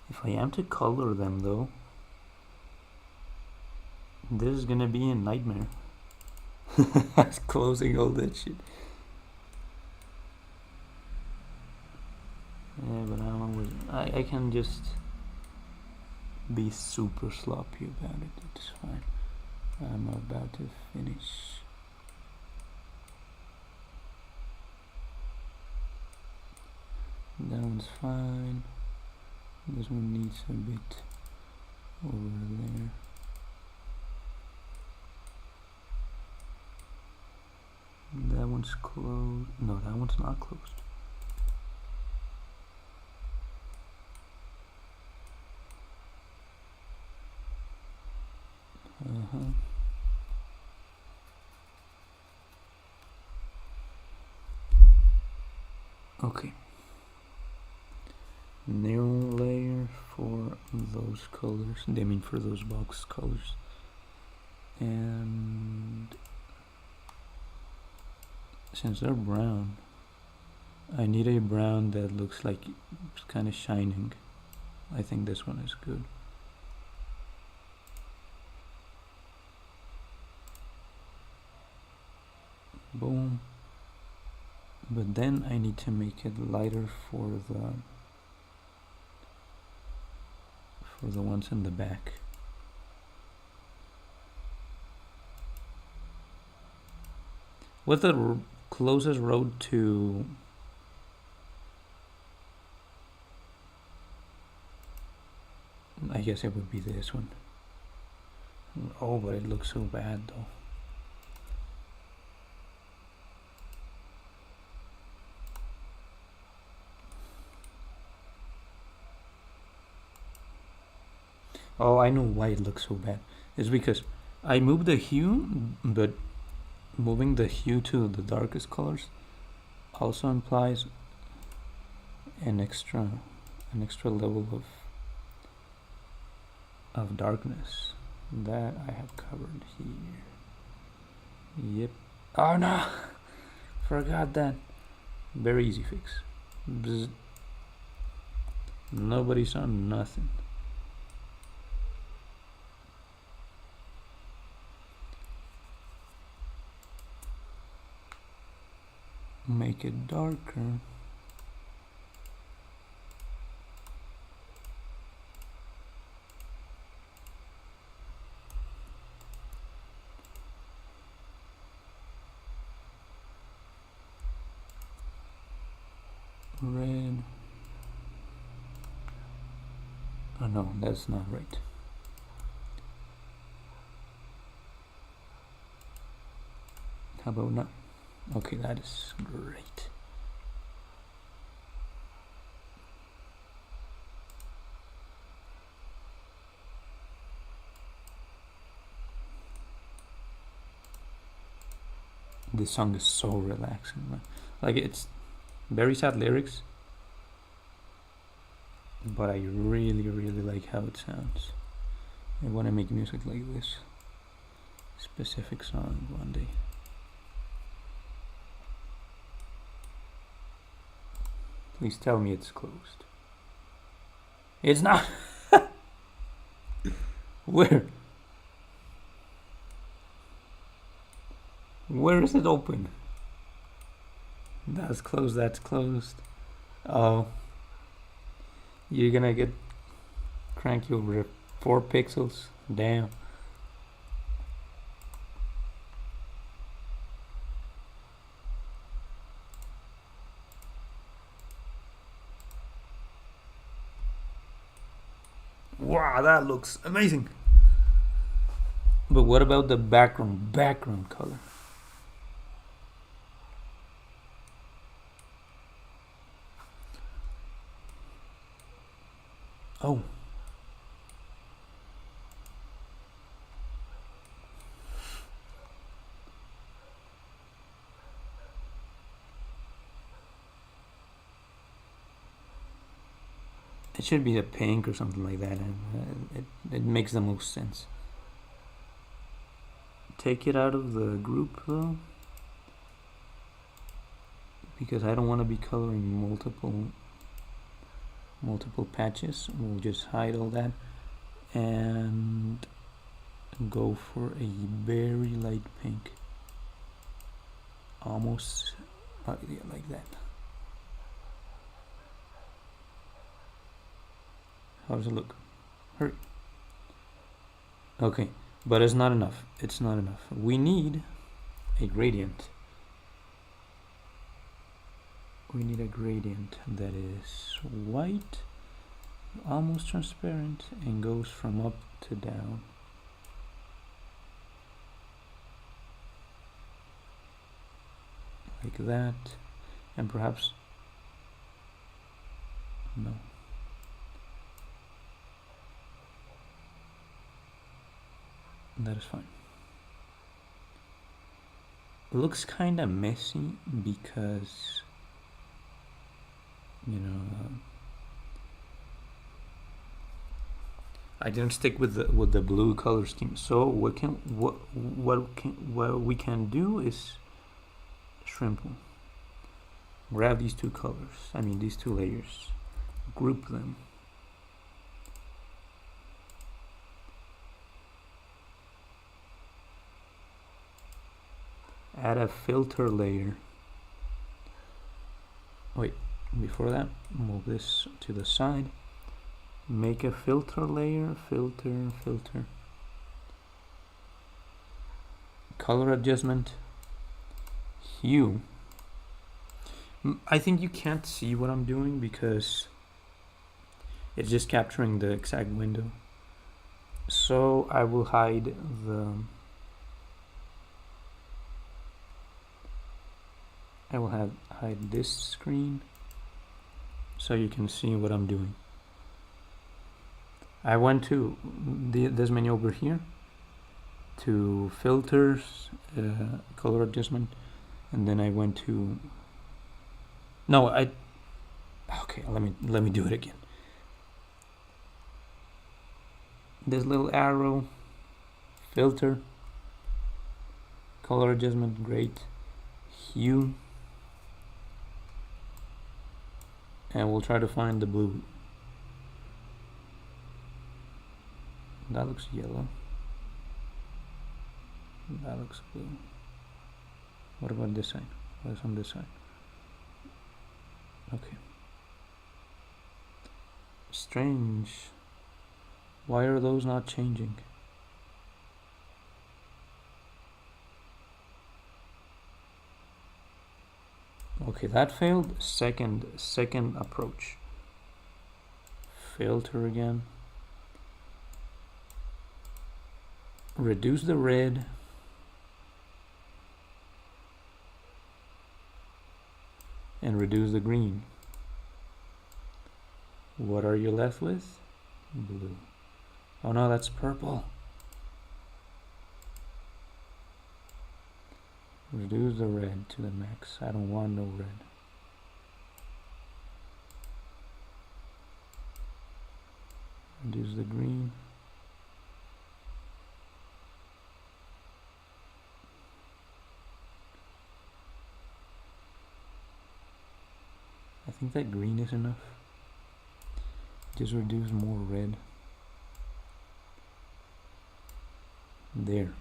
If I am to color them though, this is gonna be a nightmare. Closing all that shit. Yeah, but I'm always I can just be super sloppy about it. It's fine. I'm about to finish. That one's fine. This one needs a bit over there. That one's closed. No, that one's not closed. Okay. New layer for those colors. I mean for those box colors. And since they're brown, I need a brown that looks like it's kind of shining. I think this one is good. Boom. But then I need to make it lighter for the ones in the back. What's the closest road to I guess it would be this one. Oh, but it looks so bad though. Oh, I know why it looks so bad. It's because I moved the hue, but moving the hue to the darkest colors also implies an extra level of darkness that I have covered here. Yep. Oh no! Forgot that. Very easy fix. Bzz. Nobody saw nothing. Make it darker. Red. Oh no, that's not right. How about not? Okay, that is great. This song is so relaxing, man. Like, it's very sad lyrics, but I really like how it sounds. I want to make music like this specific song one day. Please tell me it's closed. It's not. Where is it open? That's closed, that's closed. Oh, you're gonna get cranky over 4 pixels. Damn. Wow, that looks amazing. But what about the background color? Oh. It should be a pink or something like that, and it makes the most sense. Take it out of the group though, because I don't want to be coloring multiple patches. We'll just hide all that and go for a very light pink, almost like that. How does it look? Hurry. Okay, but it's not enough. It's not enough. We need a gradient. We need a gradient that is white, almost transparent, and goes from up to down. Like that. And perhaps... no. That is fine. It looks kind of messy because, you know, I didn't stick with the blue color scheme. So what we can do is simple. Grab these two colors. I mean these two layers. Group them. Add a filter layer. Wait, before that, move this to the side. Make a filter layer, filter. Color adjustment, hue. I think you can't see what I'm doing because it's just capturing the exact window. So I will hide hide this screen so you can see what I'm doing. I went to this menu over here to filters, color adjustment, and then I went to okay, let me do it again. This little arrow, filter, color adjustment, great, hue, and we'll try to find the blue. That looks yellow. That looks blue. What about this side? What's on this side? Okay. Strange. Why are those not changing? Okay, that failed. Second approach. Filter again. Reduce the red. And reduce the green. What are you left with? Blue. Oh no, that's purple. Reduce the red to the max. I don't want no red. Reduce the green. I think that green is enough. Just reduce more red. There.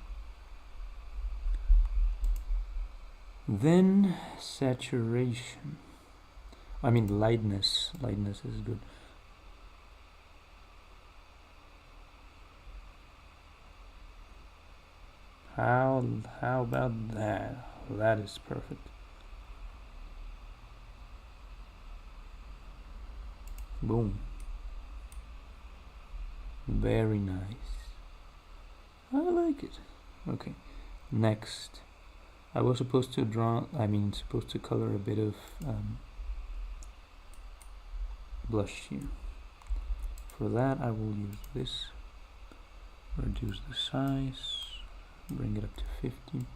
Then saturation. I mean lightness. Lightness is good. How about that? That is perfect. Boom. Very nice. I like it. Okay. Next. I was supposed to color a bit of blush here. For that I will use this. Reduce the size. Bring it up to 50.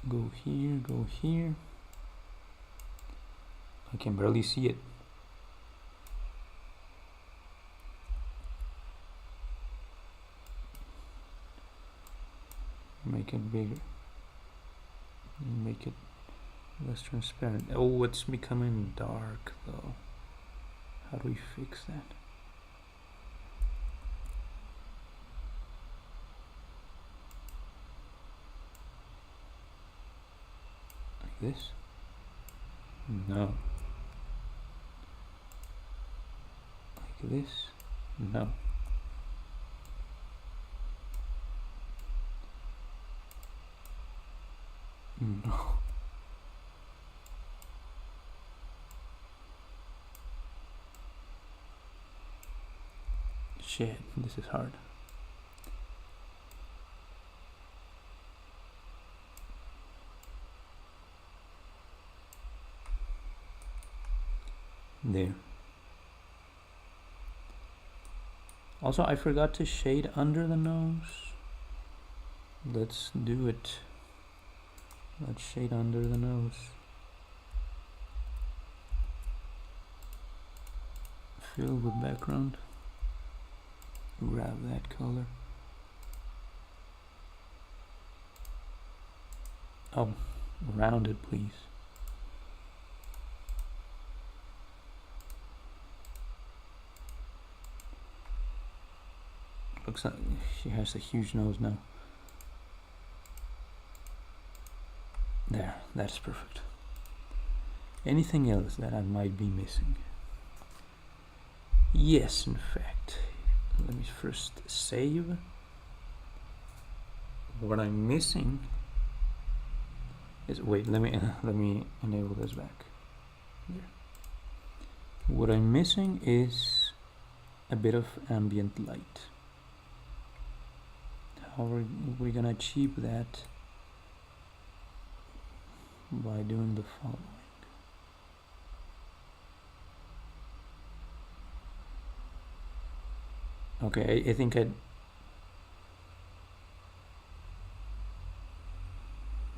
Go here, go here. I can barely see it. Make it bigger. Make it less transparent. Oh, it's becoming dark though. How do we fix that? Like this? No. this? No. No. Shit, this is hard. There. Also, I forgot to shade under the nose. Let's do it. Let's shade under the nose. Fill with background. Grab that color. Oh, round it, please. Looks like she has a huge nose now. There, that's perfect. Anything else that I might be missing? Yes, in fact. Let me first save. What I'm missing is, wait, let me enable this back. There. What I'm missing is a bit of ambient light. How are we gonna achieve that? By doing the following. Okay, I think I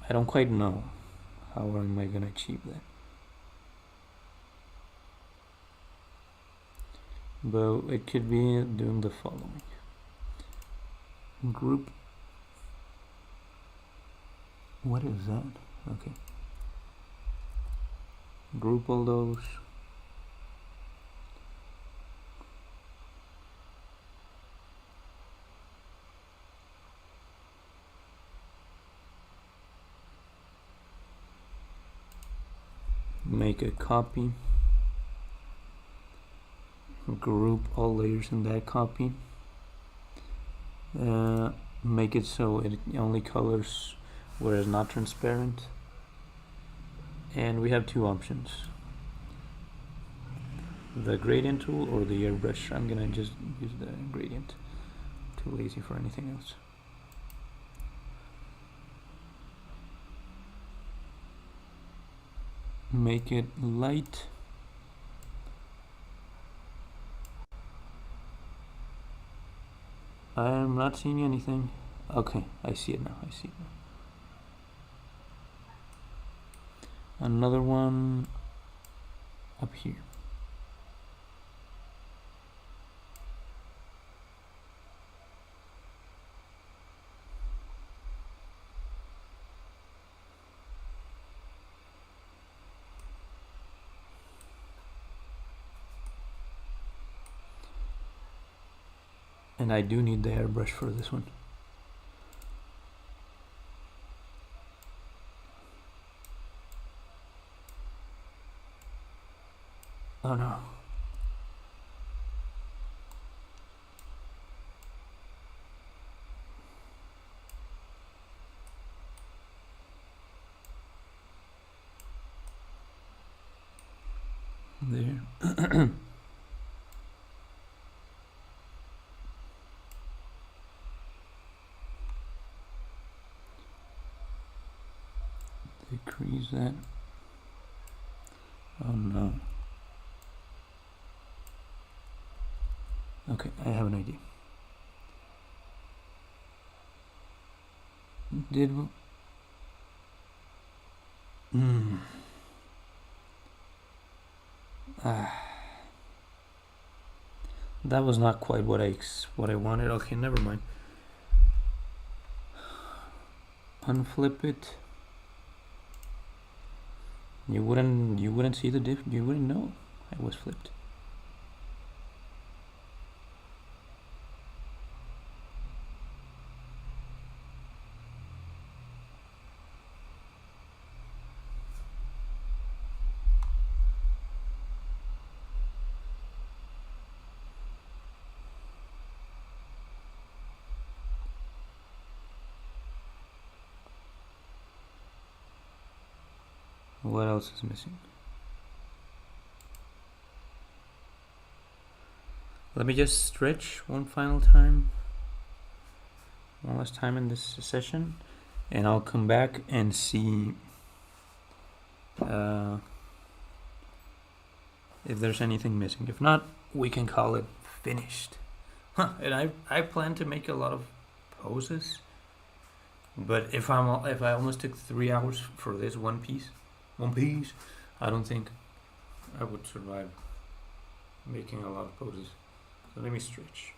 don't quite know how am I gonna achieve that. But it could be doing the following. Group. What is that? Okay. Group all those. Make a copy. Group all layers in that copy. Make it so it only colors where it's not transparent. And we have two options. The gradient tool or the airbrush. I'm gonna just use the gradient. Too lazy for anything else. Make it light. I'm not seeing anything. Okay, I see it now. I see it now. Another one up here. And I do need the airbrush for this one. Oh no. There. Decrease that. Oh no. Okay, I have an idea. Did that was not quite what I wanted. Okay, never mind. Unflip it. You wouldn't see the diff. You wouldn't know I was flipped. What else is missing? Let me just stretch one last time in this session, and I'll come back and see if there's anything missing. If not, we can call it finished. And I plan to make a lot of poses, but if I almost took 3 hours for this one piece, I don't think I would survive making a lot of poses. So let me stretch.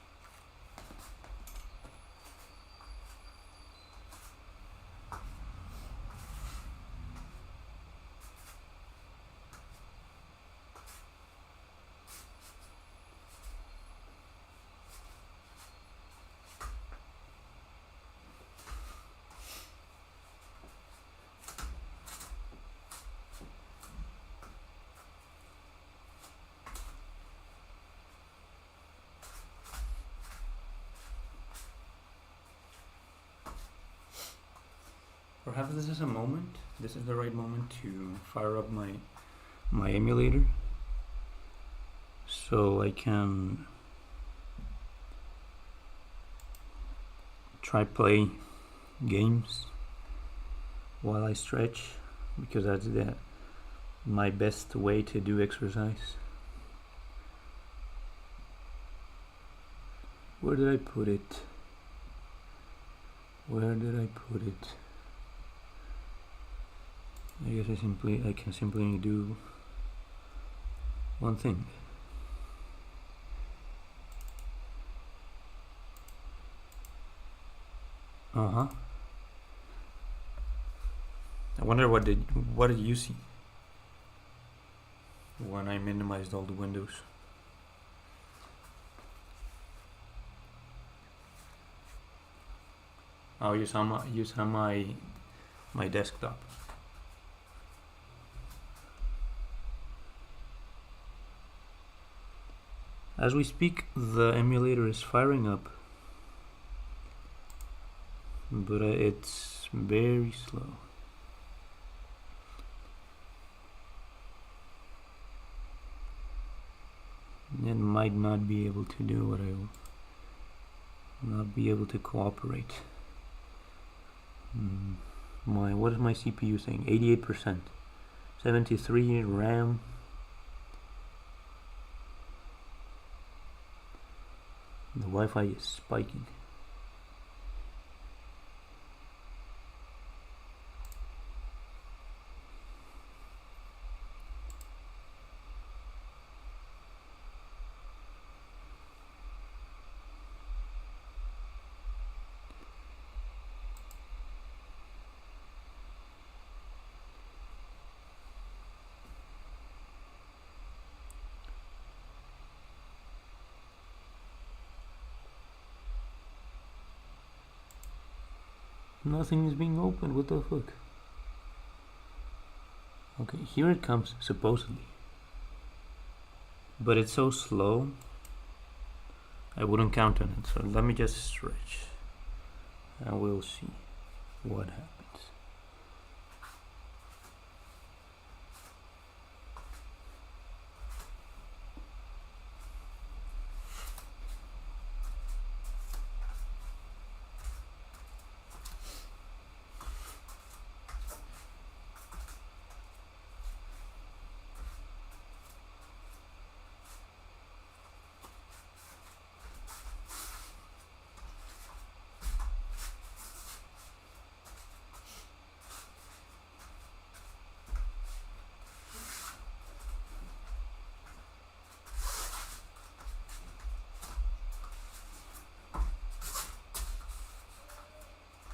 Perhaps this is the right moment to fire up my emulator, so I can try play games while I stretch, because that's my best way to do exercise. Where did I put it? I guess I can simply do one thing. I wonder what did you see when I minimized all the windows? Oh, you saw my desktop. As we speak, the emulator is firing up, but it's very slow. It might not be able to do what I will not be able to cooperate. What is my CPU saying? 88%, 73 RAM. The Wi-Fi is spiking. Nothing is being opened, what the fuck? Okay, here it comes, supposedly. But it's so slow, I wouldn't count on it, so let me just stretch. And we'll see what happens.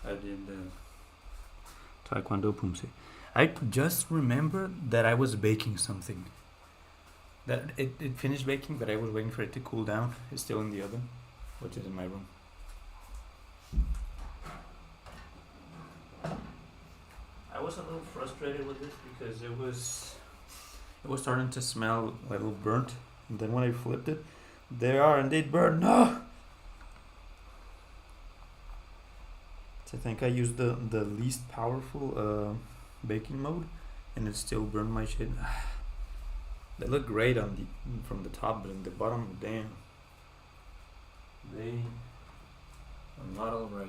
I did Taekwondo Pumse. I just remember that I was baking something. That it finished baking, but I was waiting for it to cool down. It's still in the oven, which is in my room. I was a little frustrated with this because it was starting to smell a little burnt. And then when I flipped it, they are indeed burnt. No! I think I used the least powerful baking mode, and it still burned my shit. They look great on the from the top, but in the bottom, damn, they are not all right.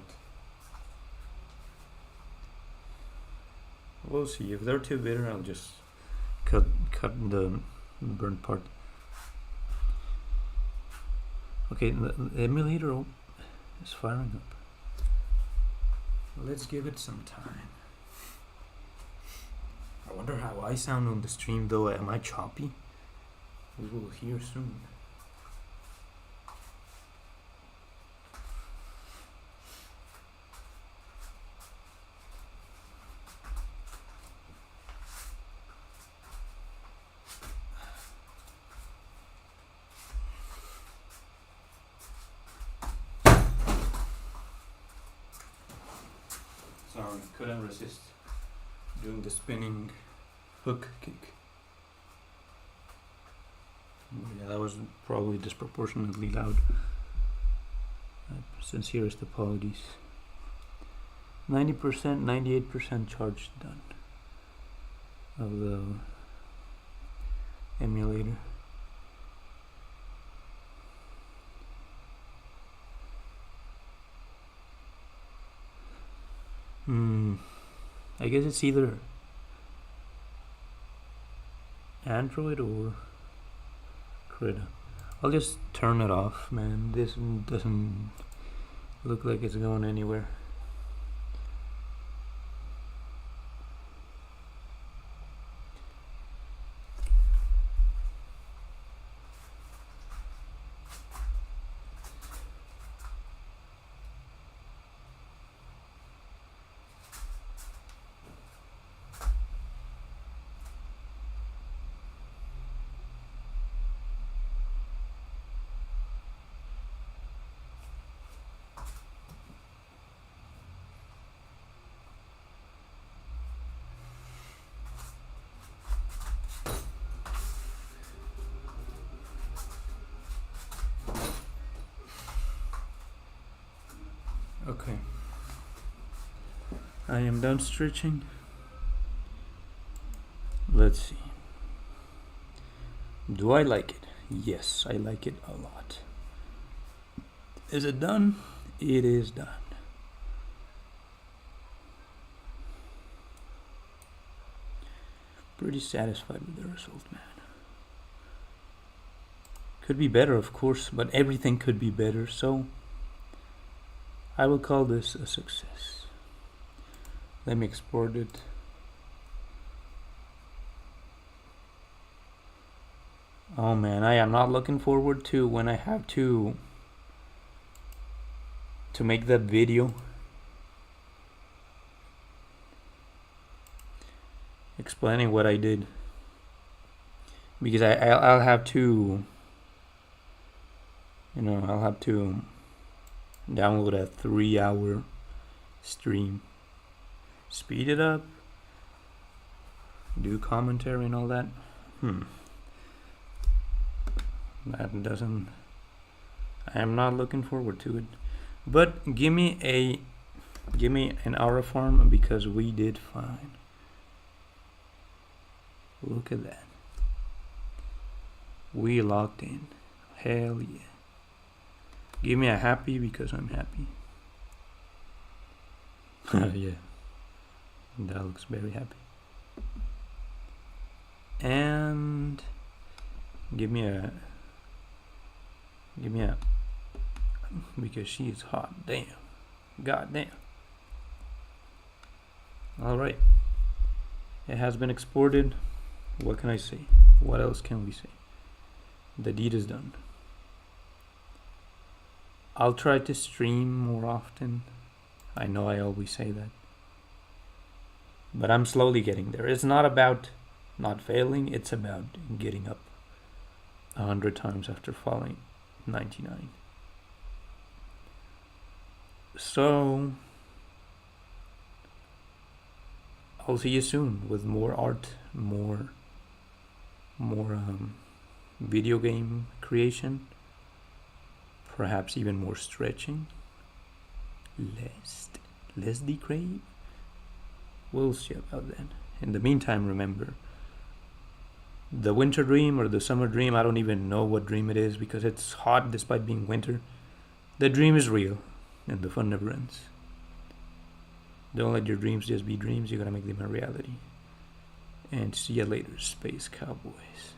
We'll see. If they're too bitter, I'll just cut the burnt part. Okay, the emulator is firing up. Let's give it some time. I wonder how I sound on the stream though. Am I choppy? We will hear soon. Sorry, couldn't resist doing the spinning hook kick. Yeah, that was probably disproportionately loud. Sincerest apologies. 90%, 98% charge done of the emulator. I guess it's either Android or Krita. I'll just turn it off, man. This doesn't look like it's going anywhere. Okay, I am done stretching. Let's see. Do I like it? Yes, I like it a lot. Is it done? It is done. Pretty satisfied with the result, man. Could be better, of course, but everything could be better, so I will call this a success. Let me export it. Oh man, I am not looking forward to when I have to make that video explaining what I did, because I'll have to, I'll have to download a 3-hour stream, speed it up, do commentary and all that. That doesn't, I am not looking forward to it. But give me an hour farm, because we did fine. Look at that. We locked in. Hell yeah. Give me a happy, because I'm happy. Yeah. That looks very happy. And give me a, because she is hot. Damn. God damn. Alright. It has been exported. What can I say? What else can we say? The deed is done. I'll try to stream more often. I know I always say that, but I'm slowly getting there. It's not about not failing, it's about getting up 100 times after falling 99. So I'll see you soon with more art, more video game creation, perhaps even more stretching, less decrave. We'll see about that. In the meantime, remember, the winter dream or the summer dream, I don't even know what dream it is because it's hot despite being winter. The dream is real, and the fun never ends. Don't let your dreams just be dreams, you gotta make them a reality. And see you later, Space Cowboys.